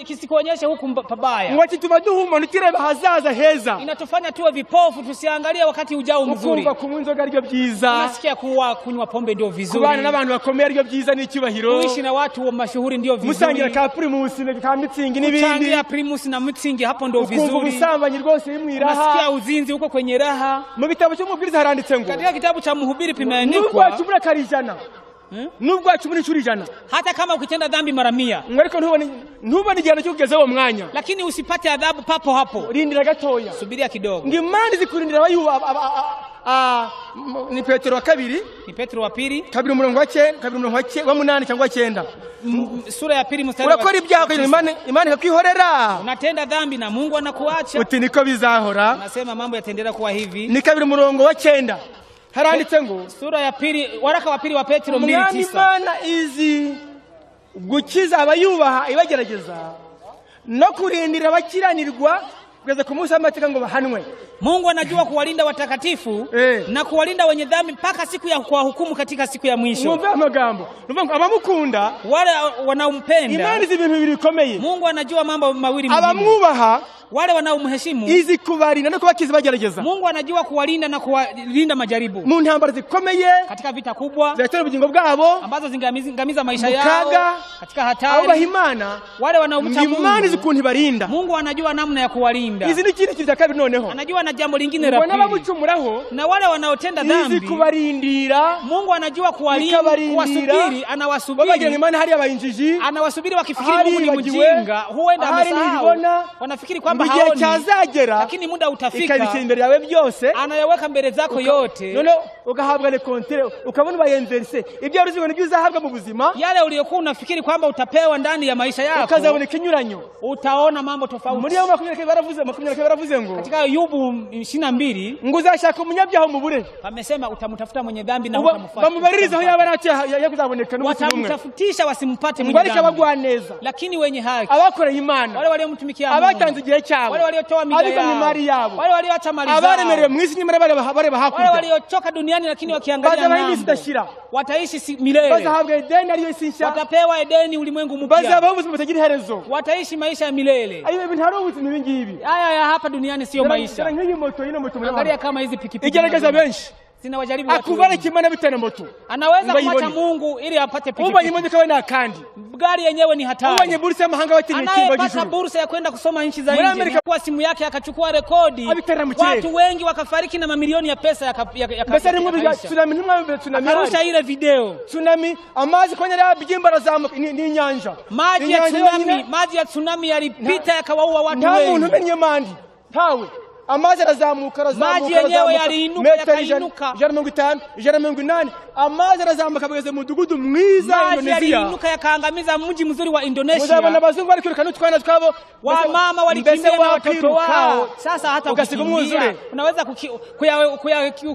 kisikuonyeshe huku pabaya. Mwakituma duhuma ntikireba hazaza heza, inatufanya tuwe vipofu, tusiangalie wakati ujao mzuri. Ukumva kunywa inzoga aryo byiza, unasikia kunywa pombe ndio vizuri, kubana n'abantu bakomeye aryo byiza n'icyubahiro, kuishi na watu mashuhuri ndio vizuri, musangira ka primus ka mitsingi n'ibindi, musangira primus na mitsingi, hapo ndio vizuri. Ukumva ubusambanyi rwose imwiraha, unasikia uzinzi huko kwenye raha. Mu bitabo cy'umubwiriza haranditse ngo, katika kitabu cha Mhubiri pimeandikwa, nubwo wacumura karijana, nubwo wacumura inshuro 100, hata kama ukitenda dhambi mara 100, ariko ntubone igihano cyo kugeza uwo mwanya, lakini usipate adhabu papo hapo, rindira gatoya, subiria kidogo. Ngimana zikurindira abayuba ni Petero wa 2, ni Petro wa 2 kabiri umurongo wa 8 cyangwa 9, sura ya 2 mstari wa 9. Urakora ibyaha Imana ikakwihorera, unatenda dhambi na Mungu anakuacha, uti niko bizahora, unasema mambo yataendelea kuwa hivi. Ni kabiri umurongo wa 9 haranditse ngo, sura ya 2 waraka wa 2 wa Petro 2:9, Imana izi gukiza abayubaha ibagerageza no kurindira abakiranirwa kugeza ku munsi w'amateka ngo bahanwe. Mungu anajua kuwalinda watakatifu na kuwalinda wenye dhambi mpaka siku ya kuwahukumu katika siku ya mwisho. Mwumve amagambo, nuvuga abamukunda, wale wanaompenda, Imana izi ibintu bibiri bikomeye. Mungu anajua mambo mawili muhimu. Abamwubaha wale wanaomheshimu izi kubarinda no kubakiza bagerageza. Mungu anajua kuwalinda na kuwalinda majaribu mu ntambara zikomeye katika vita kubwa zatera ubugingo bwabo ambazo zingamiza maisha yao katika hatari. Abo bahimana wale wanaomcha Mungu Imana zikunti barinda. Mungu anajua namna ya kuwalinda. Izi ni kintu cya kabiri noneho anajua na jambo lingine la pili. Wanabamucumuraho na wale wanaotenda dhambi izi kubarindira Mungu anajua kuwalinda kuwasubiri anawasubiri. Babagira Imana hari abayinjiji anawasubiri wakifikiri Mungu ni mjinga huenda amesahau wanafikiri kwamba haoni lakini muda utafika ikabikira imbere yawe byose anayaweka mbele zako yote none ugahabwa le kontre ukabona bayenverse ibyo ruzigo nibyo uzahabwa mu buzima yale uliyokuwa unafikiri kwamba utapewa ndani ya maisha yako ukazabona kinyuranyo utaona mambo tofauti. muri yo makumyabiri baravuze ngo katika Ayubu 22 ngo uzashaka umunyabyaha mu bure amesema utamtafuta mwenye dhambi na utamfuata bamubaririza aho yaba yakuzaboneka n'umunsi umwe watamtafutisha wasimpate mwenye dhambi bagwaneza lakini wenye haki abakoreye Imana wale waliomtumikia Mungu abatanze igihe cyabo wale waliotoa mida yao wale walioacha mali zao abaremereye mu isi nyuma bare bahakurya wale waliotoka duniani lakini wakiangalia ng'ambo wataishi milele bazahabwa Edeni ariyo isi watapewa Edeni ulimwengu mpya bazabaho ubuzima butagira iherezo wataishi maisha ya milele. Ayo ibintu hari ubuzima bingibi haya ya hapa duniani sio maisha. Angalia kama hizi pikipiki igerageza benshi zinawajaribu watu akubana kimana bitana moto anaweza kumwacha Mungu ili apate pikipiki. Ubanye imodoka wewe na kandi gari yenyewe ni hatari. Ubanye bursa ya mahanga watinye kimba gijuru anayepata bursa ya kwenda kusoma nchi za nje kwa simu yake akachukua rekodi watu wengi wakafariki na mamilioni ya pesa akarusha ile video tsunami amazi kwenye la bigimbara za ni nyanja maji ya tsunami yalipita yakawaua watu wengi. Nta muntu menye mandi tawe amazi arazamuka maji yenyewe yaliinuka yakainuka 150 180 amazi arazamuka bageze mu mudugudu mwiza Indonesia maji yaliinuka yakaangamiza mji mzuri wa Indonesia. Muzabana bazungu bari kwirukana utwana twabo wa mama walikimbia na watoto wao. Sasa hata ukikimbia unaweza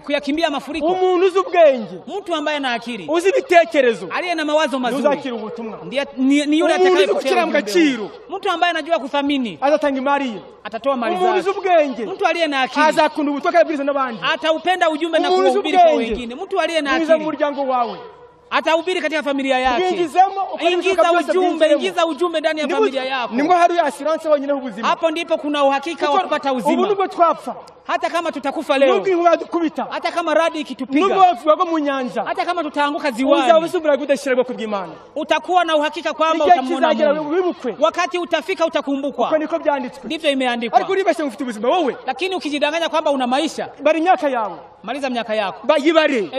kuyakimbia mafuriko. Umuntu uzi ubwenge mtu ambaye ana akili uzi bitekerezo aliye na mawazo mazuri uzakira ubutumwa ni yule atakayepokea mgaciro. Mtu ambaye anajua kuthamini azatanga imari atatoa mali zake. Umuntu uzi ubwenge mtu aliye na akili azakunda ubutumwa kabiriza n'abandi ataupenda ujumbe na kuhubiri kwa wengine. Mtu aliye na akili muryango wawe atahubiri katika familia yake. Ingiza ujumbe ndani ya familia yako. Nimbo hari assurance wonyine ubuzima. Hapo ndipo kuna uhakika wa kupata uzima. Ubu twapfa. Hata kama tutakufa leo. Nuko wadukubita. Hata kama radi ikitupiga. Nuko wafuaga mu nyanja. Hata kama tutaanguka ziwani. Uzabusubira kudashirwa kubw'Imana. Utakuwa na uhakika kwamba utamuona Mungu. Wakati utafika utakumbukwa. Uko niko byanditswe. Ndivyo imeandikwa. Ariko uribashye ufite ubuzima wowe. Lakini ukijidanganya kwamba una maisha. Bari nyaka yawe. Maliza miaka yako. Bayibare.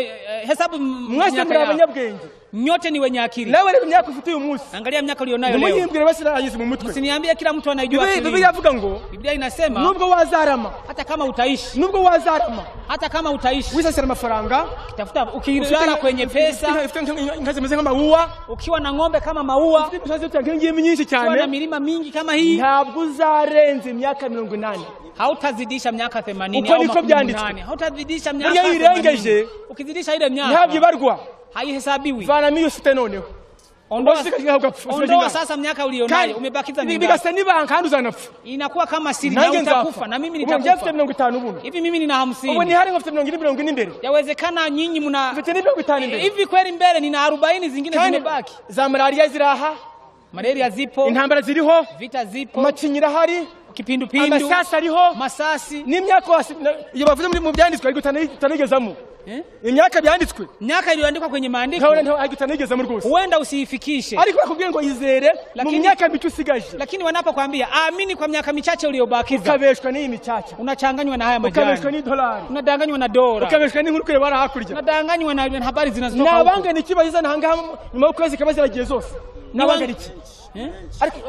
Hesabu mwese muri abanyabwenge. Nyote ni wenye akili. Leo ile miaka ufite uyu munsi. Angalia miaka ulionayo leo. Muyimbire basira ayizi mu mutwe. Usiniambie kila mtu anaijua akili. Biblia yavuga ngo Biblia inasema nubwo wazarama hata kama utaishi. Nubwo wazarama hata kama utaishi. Wisasira amafaranga. Tafuta ukilala kwenye pesa. Ngazimeze kama maua. Ukiwa na ng'ombe kama maua. Ukiwa utangiye nyinshi cyane. Ukiwa na milima mingi kama hii. Ntabwo uzarenza imyaka 80. Hautazidisha miaka 80 au 80. Hautazidisha miaka 80. Ukizidisha ile miaka ntabyo barwa haihesabiwi. Vana mimi ufite noneho. Ondoa sasa miaka ulionayo umebakiza mingi. Bigasa niba kandi uzanapfa. Inakuwa kama siri na utakufa na mimi nitakufa. Hivi mimi nina 50. Ubu ni hari ngofite 20 imbere. Yawezekana nyinyi mna ufite 50 imbere. Hivi kweli mbele nina 40 zingine zimebaki. Za malaria ziraha. Malaria zipo. Intambara ziriho. Vita zipo. Macinyira hari. Kipindupindu. Amasasi ariho. Masasi. N'imyaka iyo bavuze mu byanditswe ariko utanigezamo. Imyaka byanditswe. Myaka iliyoandikwa kwenye maandiko. Ariko utanigezamo rwose. Huenda usiifikishe. Ariko bakubwiye ngo izere mu myaka micu usigaje. Lakini wanapokuambia aamini kwa miaka michache uliyobakiza. Ukabeshwa n'iyi michache. Unachanganywa na haya majani. Ukabeshwa ni dolari. Unadanganywa na dola. Ukabeshwa n'inkuru kure bara hakurya. Unadanganywa na habari zinazotoka huko. Nabanga nikibaza nahanga nyuma y'ukwezi kabaza yagiye zose. Nabanga niki.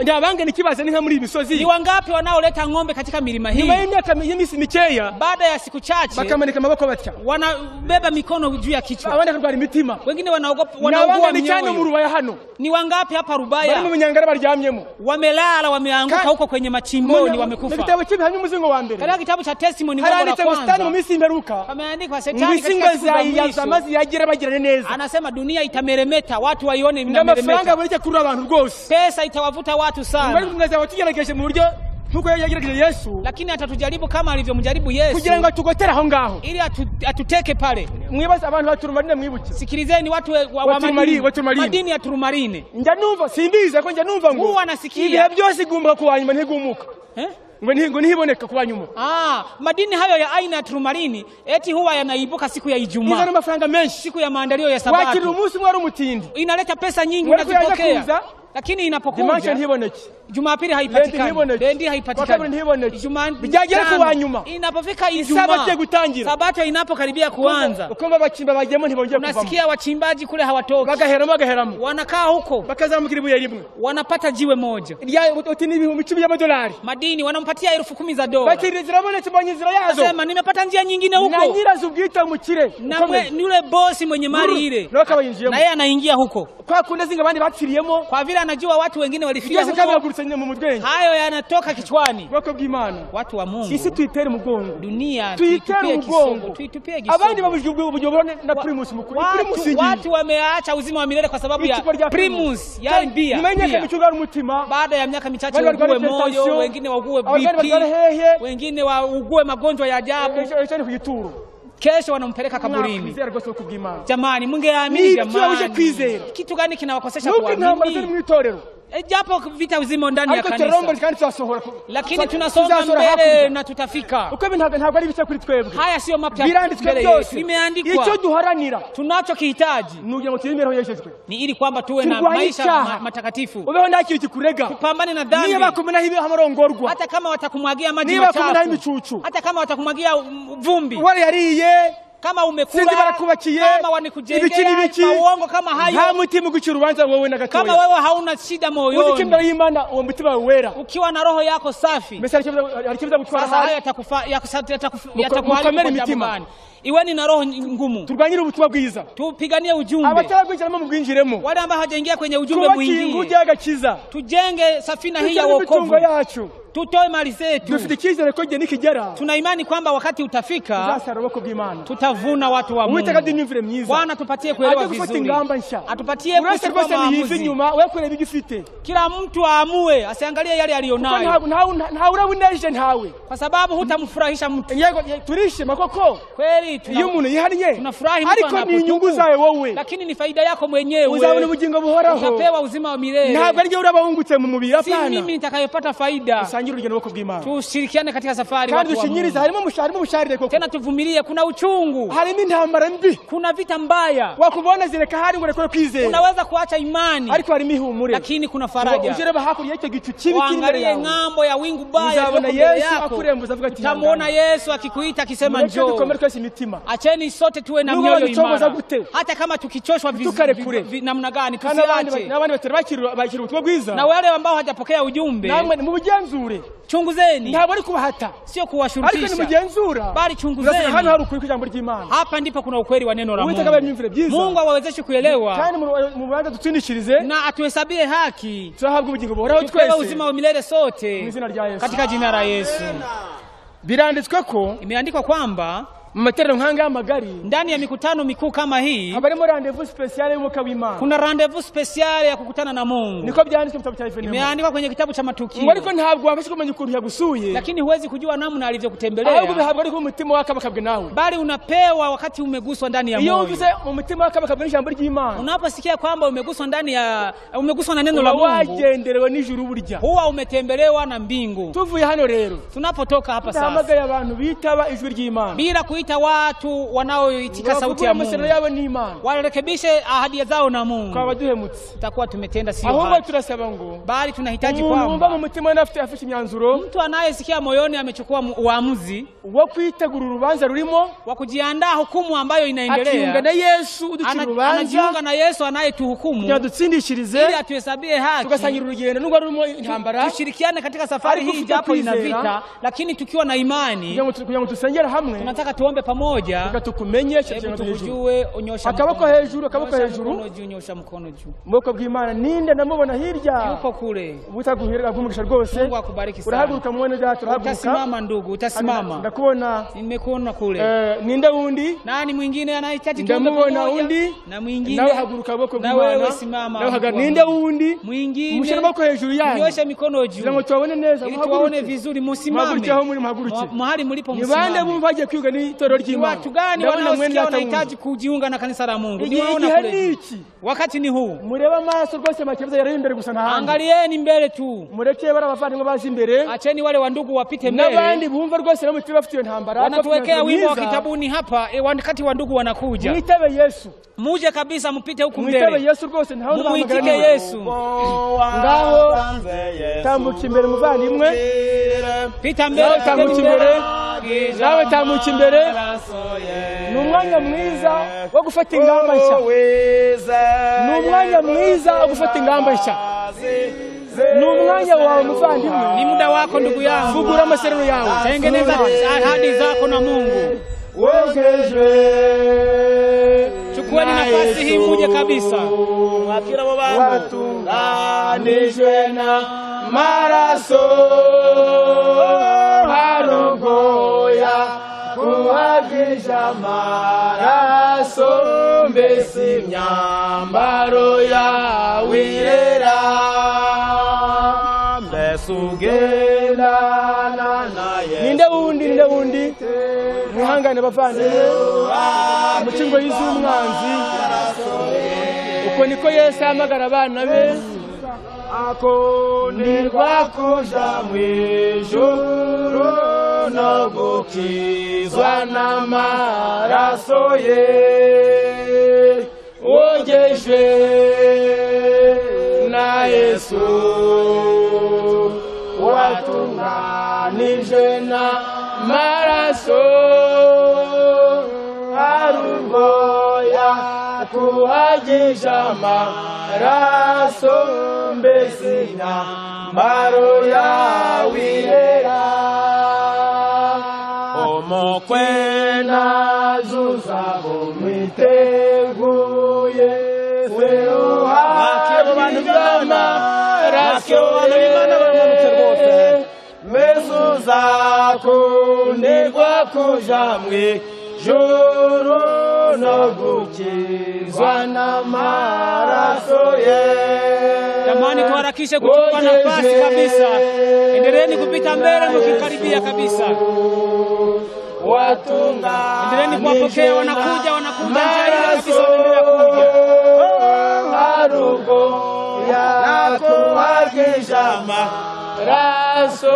Nabanga nikibaza ni nka muri imisozi. Ni wangapi wanaoleta ng'ombe katika milima hii? Nyuma y'imyaka y'imisi mikeya. Baada ya siku chache. Bakamanika amaboko batya. Wanabeba mikono juu ya kichwa. Abandi kurwara imitima. Wengine wanaogopa wanaugua mioyo. Nabanga ni mu Rubaya hano. Ni wangapi hapa Rubaya? Bari mu Nyangara baryamyemo. Wamelala wameanguka huko kwenye machimboni wamekufa. Kitabu kibi hanyuma muzingo wa mbere. Katika kitabu cha testimony wa kwanza. Haranditse mu minsi imperuka. Ameandikwa Shetani katika siku za mwisho. Yagira bagirane neza. Anasema dunia itameremeta, watu waione inameremeta. Amafaranga bareke kuri abantu rwose. Pesa itawavuta watu sana. Bari tunaweza watugerageje mu buryo nkuko yagerageje Yesu. Lakini atatujaribu kama alivyomjaribu Yesu. Kugira ngo atugotera aho ngaho. Ili atuteke pale. Mwibaza abantu baturumarine mwibuke. Sikilizeni watu wa madini ya turumarine. Njya numva simbize ko njya numva ngo. Huwa nasikia. Ibihe byose igumba kuwanyuma ntigumuka. ngo ntiboneka kwa nyuma. Madini hayo ya aina ya turmalini eti huwa yanaibuka siku ya Ijumaa. Hizo ni mafaranga menshi, siku ya maandalio ya Sabato. Wakati umunsi mwari umutindi. Inaleta pesa nyingi unazipokea. Lakini inapokuja Jumapili haipatikani, Bendi haipatikani, bijagera kuwa nyuma. Inapofika Ijumaa, Sabato inapokaribia kuanza, ukumva bachimba bagemo ntibongera kuvamo. Unasikia wachimbaji kule hawatoki, bagaheramo wanakaa huko, bakazamukira ibuye rimwe, wanapata jiwe moja uti ni ibihumbi 10 y'amadolari. Madini wanampatia $10,000. Bakirizira bone tubonyizira yazo, nasema nimepata njia nyingine huko, na nyirazo ubwita mukire, na yule bosi mwenye mali ile, na yeye anaingia huko kwa kunde zinga bandi bapfiriyemo, kwa vile anajua watu wengine walifia huko. Hayo yanatoka kichwani. Watu wa Mungu, sisi tuitere mugongo dunia, tuitupie kisogo, tuitupie kisogo. Abandi babujubone na Primus mukuru. Watu wameacha uzima wa milele kwa sababu ya Primus, yani bia. Baada ya miaka michache wague moyo, wengine wague BP, wengine wague magonjwa ya ajabu. Kesho wanampeleka kaburini. Jamani, mungeamini jamani. Kitu gani kinawakosesha kuamini? Japo vita uzima ndani ya kanisa, lakini tunasonga mbele na tutafika. Haya sio mapya, limeandikwa. Icyo duharanira, tunachokihitaji ni ili kwamba tuwe na maisha matakatifu. Tupambane na dhambi. Hata kama watakumwagia maji machafu, hata kama watakumwagia vumbi, kama umekula, kama wanikujengea uongo kama hayo, kama wewe hauna shida moyoni, ukiwa na roho yako safi, sasa hayo yatakuharibu mitima. Iweni na roho ngumu. Turwanyire ubutumwa bwiza. Tupiganie ujumbe. Abatarabwinjiramo mubwinjiremo. Wale ambao hawajaingia kwenye ujumbe mwingi. Tujenge safina hii ya wokovu. Tutoe mali zetu. Dufite icyizere ko gihe nikigera. Tuna imani kwamba wakati utafika tutavuna watu wa Mungu. Bwana tupatie kuelewa vizuri. Atupatie kuchukua maamuzi. Kila mtu aamue, asiangalie yale alionayo. Kwa sababu hutamfurahisha mtu. Turishe makoko. Kweli tunafurahi mtu ariko ni inyungu zawe wowe, lakini ni faida yako mwenyewe. Uzabona ubugingo buhoraho, utapewa uzima wa milele. Ntabwo ari uraba wungutse mu mubiri apana. Si mimi nitakayopata faida. Usangira urugendo rwo kubw'Imana. Tushirikiane katika safari watu wa Mungu. Kandi ushinyiriza harimo musharire koko. Tena tuvumilie, kuna uchungu. Harimo intambara mbi. Kuna vita mbaya. Wakubona zireka hari ngo rekore kwizera. Unaweza kuacha imani. Ariko harimo ihumure. Lakini kuna faraja. Ujireba hakuri y'icyo gicu kibi kiri imbere yawe. Ng'ambo ya wingu baya. Uzabona Yesu akurembuza avuga ati tamuona Yesu akikuita akisema njoo. Acheni sote tuwe na mioyo imara. Hata kama tukichoshwa vizuri namna gani tusiache. Na wale ambao hawajapokea ujumbe, namwe mubugenzure, chunguzeni. Ntabwo ari kubahata, sio kuwashurutisha, ariko nimugenzura, bali chunguzeni. Hano hari ukuri kw'ijambo ry'Imana. Hapa ndipo kuna ukweli wa neno la Mungu. Mungu awawezeshe kuelewa. Kandi mu Rwanda tutindishirize na atuhesabie haki. Tuhabwe ubugingo buhoraho twese. Tupewe uzima wa milele sote. Katika jina la Yesu. Biranditswe ko, imeandikwa kwamba Materaniro nkanga y'amagari, ndani ya mikutano mikuu kama hii habarimo rendezvous spéciale y'umwuka w'Imana. Kuna rendezvous spéciale ya kukutana na Mungu. Niko byanditswe mu kitabu cya Efeso. Imeandikwa kwenye kitabu cha matukio. Ariko ntabwo wabasha kumenya ukuntu yagusuye. Lakini huwezi kujua namna alivyokutembelea. Ahubwo bihabwa ariko umutima wako bakabwe nawe. Bali unapewa wakati umeguswa ndani ya moyo. Iyo uvuze mu mutima wako bakabwe n'ijambo ry'Imana. Unaposikia kwamba umeguswa ndani ya umeguswa na neno la Mungu. Wagenderewe n'ijuru burya. Huwa umetembelewa na mbingu. Tuvuye hano rero. Tunapotoka hapa sasa. Tuhamagaye abantu bitaba ijwi ry'Imana. Bila kuita watu wanaoitika sauti ya Mungu. Warekebishe ahadi zao na Mungu. Kwa waduhemutse. Tutakuwa tumetenda sio haki. Ahubwo turasaba ngo, bali tunahitaji kwamba mu mutima nafite afite imyanzuro. Mtu anayesikia moyoni amechukua uamuzi wo kwitegura urubanza rurimo, wa kujiandaa hukumu ambayo inaendelea. Akiunga na Yesu udukira urubanza. Anajiunga na Yesu anayetuhukumu. Yadutsindishirize. Ili atuhesabie haki. Tugasangira urugendo nubwo rurimo intambara. Tushirikiane katika safari hii japo ina vita, lakini tukiwa na imani. Kugira ngo tusengere hamwe. Tunataka tuombe pamoja. Tukumenye tujue unyosha akaboko hejuru, akaboko hejuru, unyosha mkono juu. Mwuka bw'Imana ninde namubona hirya yuko kule. Utaguhirira kumugisha rwose. Mungu akubariki sana. Urahaguruka muone data, urahaguruka. Utasimama ndugu, utasimama. Ndakubona. Nimekuona kule. Ninde wundi? Nani mwingine anahitaji tuombe pamoja? Na mwingine. Nawe haguruka boko bw'Imana. Na wewe simama. Nawe haguruka. Ninde wundi? Mwingine. Mushira boko hejuru yanyu. Nyosha mikono juu. Ngo tuone neza, muhaguruke. Tuone vizuri, musimame. Muhaguruke aho muri muhaguruke. Mahali mlipo musimame. Nibande bumva agiye kwiga ni itorero ry'Imana. Watu gani wanaosikia wanahitaji kujiunga na kanisa la Mungu? Niwaona kule. Wakati ni huu. Mureba amaso rwose makibazo yari imbere gusa ntahandi. Angalieni mbele tu. Mureke bara abavandimwe bazi imbere. Acheni wale wandugu wapite mbele. Nabandi bumva rwose namutima bafite ntambara. Wanatuwekea wimbo wa kitabuni hapa wakati wandugu wanakuja. Mwitabe Yesu. Muje kabisa mpite huku mbele. Mwitabe Yesu rwose ntaho muitike Yesu. Ngaho tambuka imbere muvandimwe. Pita mbele tambuka imbere. Nawe tambuka imbere. Numwanya mwiza wo gufata ingamba nshya. Numwanya mwiza wo gufata ingamba nshya. Numwanya wawe muvandimwe. Ni muda wako ndugu yangu. Fugura amasezerano yawe. Tengeneza ahadi zako na Mungu. Chukueni nafasi hii muje kabisa. Mwakira abo batunganijwe na maraso harogoya kuhagisha maraso mbese imyambaro yawe irera mbese ugendana na Yesu. Ninde wundi mwihangane bavandimwe mu cyingo y'izumwanzi. Uko niko Yesu amagara abana be akonirwa kuja mwijuru no gukizwa n'amaraso ye wogejwe na Yesu watunganije na maraso harugoya kuhagisha maraso mbese imyambaro yawe irera umukwe nazuzaho mwiteguye we uhabwa amaraso mezuza kunirwa kuja mwijuru no gukizwa n'amaraso ye. Jamani, tuharakishe kuchukua nafasi kabisa. Endeleeni kupita mbele mkikaribia kabisa. Endeleeni kuwapokea wanakuja njia kabisa, endelea kuja. Harugo ya kuhagisha maraso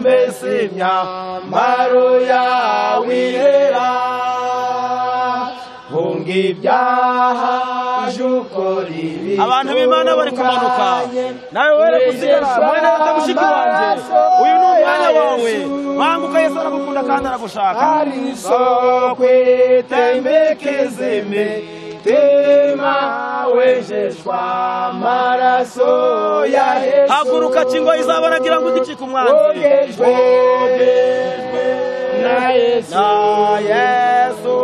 mbese imyambaro yawe irera hunga ibyaha jukora ibibi. Abantu b'Imana bari kumanuka, nawe were kusigara mwene mushiki wanje, uyu ni umwana wawe. Banguka, Yesu aragukunda kandi aragushaka. Ariso kwitembekeze tema wejeshwa maraso ya Yesu. Haguruka cingo izabaragira ngo igicika umwanzi. Na Yesu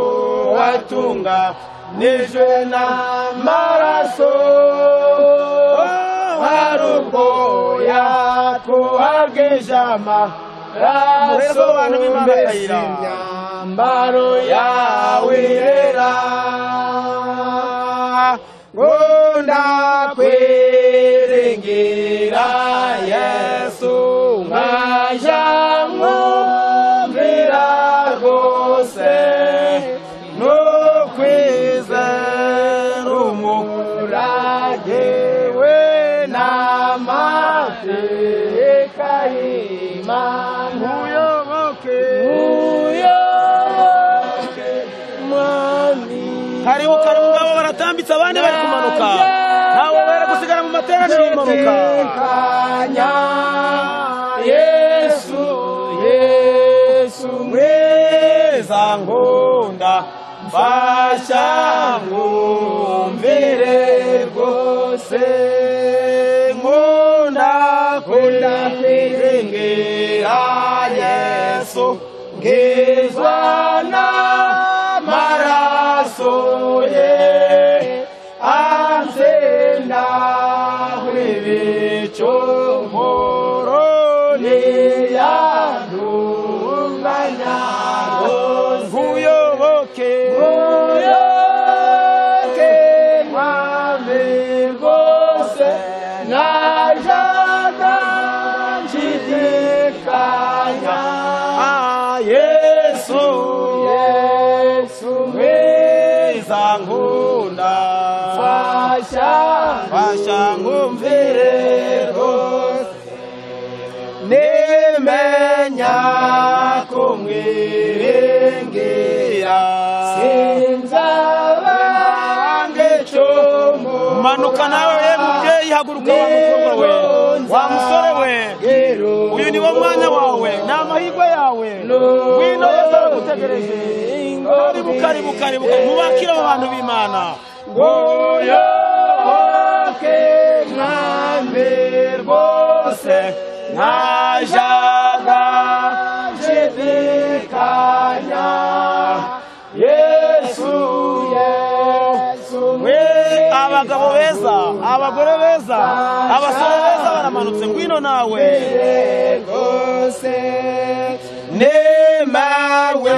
watunga nijwe na maraso harugoya kuhagisha maraso mbese imyambaro yawe irera ngunda kwiringira Yesu nkaja mwumvira rwose n'ukwizera umurage we n'amateka y'Imana. Uyoboke mwami. Karibu ngabo baratambitse, abandi bari kumanuka, nawe wera gusigara mu materaniro y'amanuka. Yesu mweza nkunda mfasha mwumvire rwose nkunda kwiringira Yesu ngizwa n'amaraso ye ansenda kw'ibicumuro niyandunganya uyoboke mwami rwose najaga nshidikanya Yesu fasha ngumvire rwose nimenya kumwiringira sinzabange cumu. Manuka nawe mubyeyi, haguruka wa mukobwa we, wa musore we, uyu ni wo mwanya wawe, ni amahirwe yawe, ngwino Yesu aragutegereje. Karibu karibu karibu, mubakire abantu b'Imana. Ngoyoboke mwami rwose ntajaga nshidikanya, Yesu we. Abagabo beza, abagore beza, abasore beza baramanutse, ngwino nawe rwose nemawe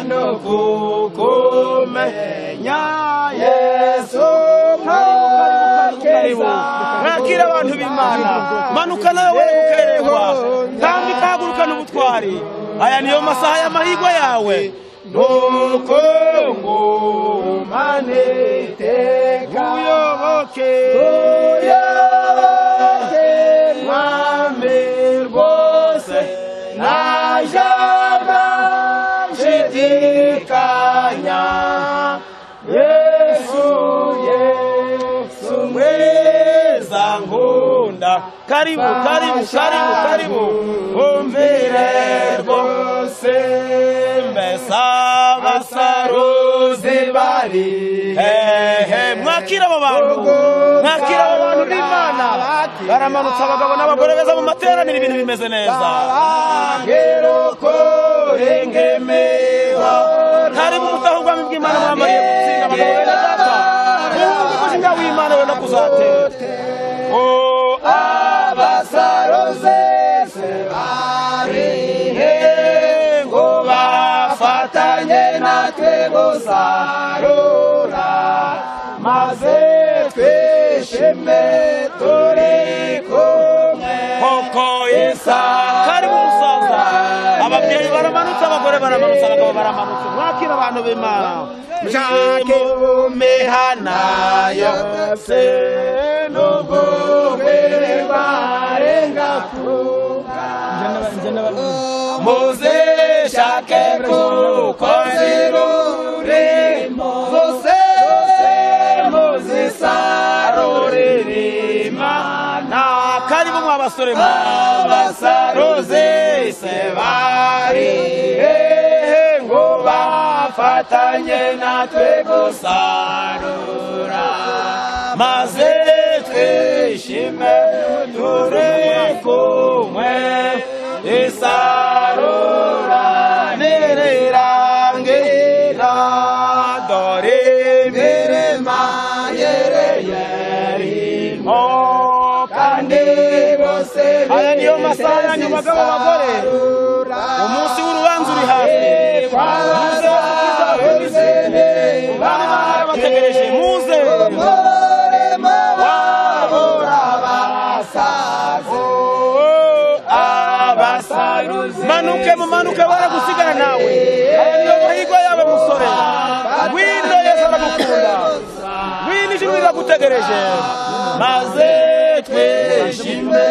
no kukumenya, Yesu karibu. Mwakira abantu b'Imana, manuka nawe were gukererwa, tambika hagurukana ubutwari. Aya niyo masaha y'amahirwe yawe. Nuko ngumane iteka uyoboke mwami rwose ntajaga nshidikanya, Yesu mwiza nkunda. Karibu karibu karibu karibu, umvire rwose mbesa abasaruzi bari hehe. Mwakira abo bantu, mwakira abo bantu b'Imana, baramanutse abagabo n'abagore beza mu materaniro, ibintu bimeze neza. Karibu mutaho ubwami bw'Imana, mwamariye gutsinda abagabo beza data, umushinga w'Imana we no kuzatera. Abasaruzi bari hehe ngo bafatanye natwe gusarura, maze twishime turi kumwe koko Isa. Karibu musaza, ababyeyi baramanutse, abagore baramanutse, abagabo baramanutse, mwakira abantu b'Imana. Mshake umehana yose nubwe barenga kuga, muze shake kukozirure zose muzisarurire Imana. Karibu mwabasore, abasaruzi se bari hehe ngo bafatanye natwe gusarura, maze twishime turi kumwe, isarura nirirangira, dore imirima yereye irimo kandi bose. Aya niyo masaha yanyu bagabo bagore, umunsi w'urubanza uri hafi. Muze bategereje, muze manuke mumanuke, baragusigara nawe. Aya niyo mahirwe yawe musore, ngwino Yesu aragukunda, ngwino ijuru riragutegereje, maze twishime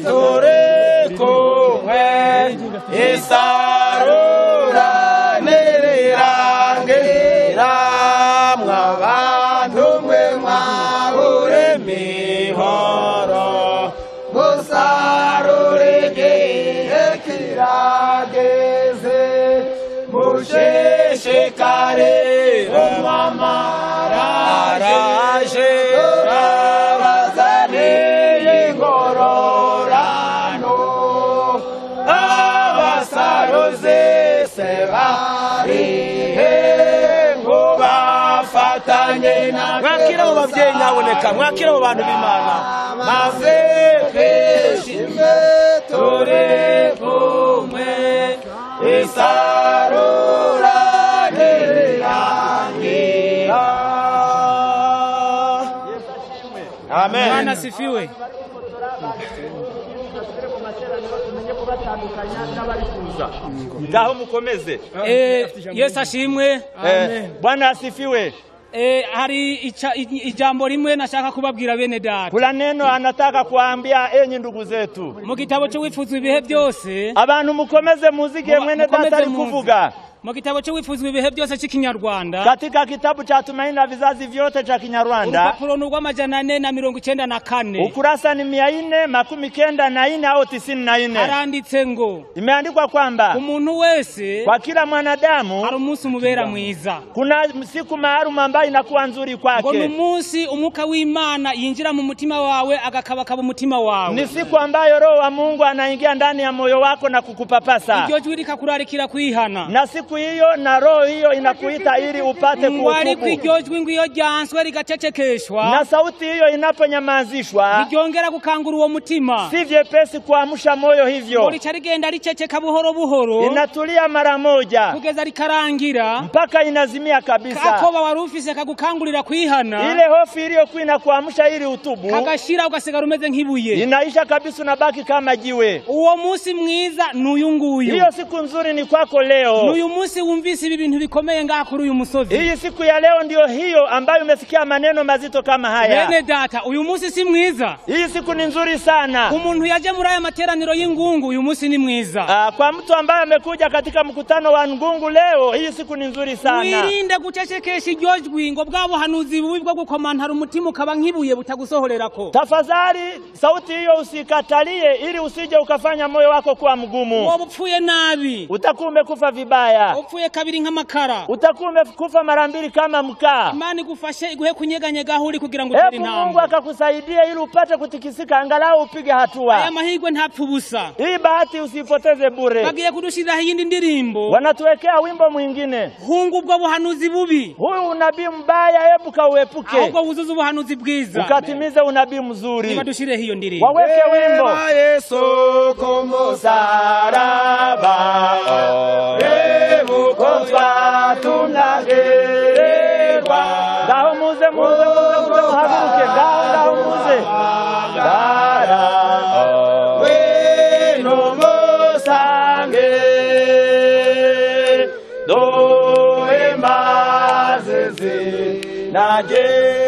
turi kumwe, isarura nirirangira, mw'abantu mwe mwabure mihoro, musarure igihe kirageze, mushishikare umwamara araje, abazaniye ingororano, abasaruzi se bari hehe ngo bafatanye natwe. Mwakira abo babyeyi nyaboneka, mwakira abo bantu b'Imana, maze twishime turi kumwe, isarura nirirangira. Amen. Bwana asifiwe. Ndaho mukomeze. Yesu ashimwe. Bwana asifiwe. hari ijambo rimwe nashaka kubabwira bene data. Kuna neno anataka kuambia enyi ndugu zetu. Mu gitabo cyo wifuza ibihe byose, abantu mukomeze muzige mwene data ari kuvuga. Mu gitabo cyo wifuza ibihe byose cy'Ikinyarwanda, katika kitabu cha Tumaini la Vizazi Vyote cha Kinyarwanda, urupapuro rw'amajana 494, ukurasa ni 494 au 94, haranditse ngo, imeandikwa kwamba umuntu wese, kwa kila mwanadamu hari umunsi umubera mwiza. Kuna siku maalum ambayo inakuwa nzuri kwake. Ngo umunsi umwuka w'Imana yinjira mu mutima wawe agakabakaba umutima wawe. Ni siku ambayo Roho wa Mungu anaingia ndani ya moyo wako na kukupapasa. Iryo jwi rikakurarikira kwihana. Na siku hiyo na roho hiyo inakuita ili upate kutubu. Mwari kw'iryo jwi ngo iyo ryanswe rigacecekeshwa, na sauti hiyo inaponyamazishwa, ryongera gukangura uwo mutima. Si vyepesi kuamsha moyo hivyo. Ngo rica rigenda riceceka buhoro buhoro, inatulia mara moja kugeza rikarangira, mpaka inazimia kabisa. Kakoba warufise kagukangurira kwihana, ile hofu iliyokuwa inakuamsha ili utubu, kagashira ugasigara umeze nk'ibuye, inaisha kabisa, unabaki kama jiwe. Uwo munsi mwiza n'uyu nguyu. Hiyo siku nzuri ni kwako leo. N'uyu munsi wumvise ibi bintu bikomeye ngaha kuri uyu musozi. Hii siku ya leo ndio hiyo ambayo umesikia maneno mazito kama haya. Bene data, uyu munsi si mwiza? Hii siku ni nzuri sana. Umuntu yaje muri aya materaniro y'ingungu, uyu munsi ni mwiza. Kwa mtu ambaye amekuja katika mkutano wa ngungu leo, hii siku ni nzuri sana. Wirinde gucecekesha iryo jwi ngo bwabo hanuzi bubi bwo gukomantara umutima ukaba nk'ibuye butagusohorerako. Tafadhali sauti hiyo usikatalie ili usije ukafanya moyo wako kuwa mgumu. Wowe upfuye nabi, utakuwa umekufa vibaya. Upfuye kabiri nk'amakara, utakuwa umekufa mara mbili kama mkaa. Imana igufashe iguhe kunyeganyega aho uri kugira ngo utere intambwe. Mungu akakusaidia ili upate kutikisika, angalau upige hatua. Aya mahirwe ntapfa ubusa. Hii bahati usipoteze bure. Bagiye kudushirira iyindi ndirimbo, wanatuwekea wimbo mwingine. Hungu ubwo buhanuzi bubi, huyu unabii mbaya, hebu kauepuke, ahubwo wuzuze ubuhanuzi bwiza, ukatimize unabii mzuri. Nibadushire hiyo ndirimbo, waweke wimbo Yesu kumusaraba, hebu kwa tunagerwa. Ngaho muze muhaguruke, ngaho muze. Weno musange doe mazeze naje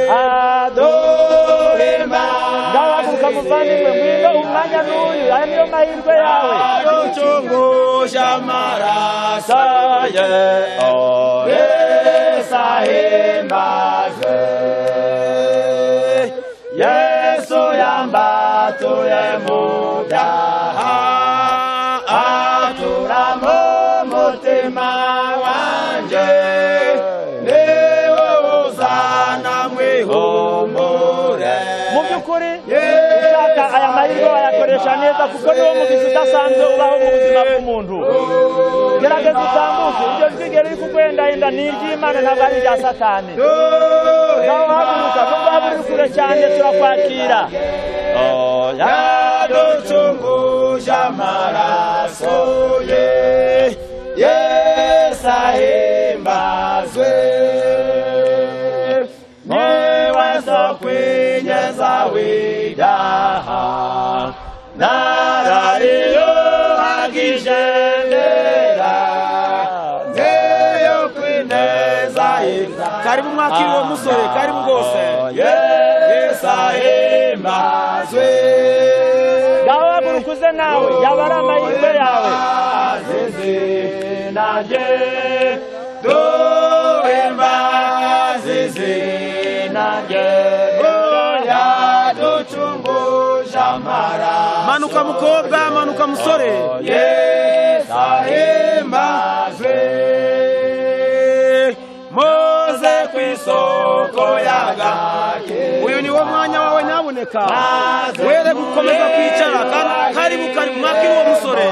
adoe mazeze. Ngaho mukamuvandimwe mwiga umwanya n'uyu, aya niyo mahirwe yawe. Adochongosha marasa ye sahembaze Yesu yambatuye mubyaha aturamo mutima wanje niwe uzana mwihumure. Mu by'ukuri ushaka aya mahirwe wayakoresha neza, kuko niwo mugizi udasanzwe ubaho mu buzima bw'umuntu. Gerageza utambuke, iryo jwi riri kugwenda ni iry'Imana, ntabwo ari irya Satani. Ngaho haguruka, nubwo waba uri kure cyane turakwakira. Yaduchungusha amaraso ye Yesu ahimbazwe, niwe sokwinyeza w'ibyaha narariyuhagije ndera ngeyo kwineza y'ibyaha. Karibu mwakiri uwo musore, karibu rwose. Yesu ahimbazwe, ngaho hagurukuze nawe, yaba ari amahirwe yawe. naje duhimbaze naje yaduchungusha amaraso. Manuka mukobwa, manuka musore. Yesu ahimbazwe, muze kw'isoko y'agake. Uyu ni wo mwanya wawe, nyabuneka were gukomeza kwicara. Karibu mwakiri uwo musore.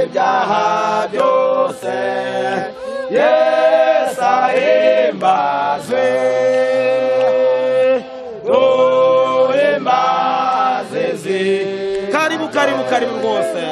Ibyaha byose Yesu ahimbazwe, duhimbaze karibu rwose.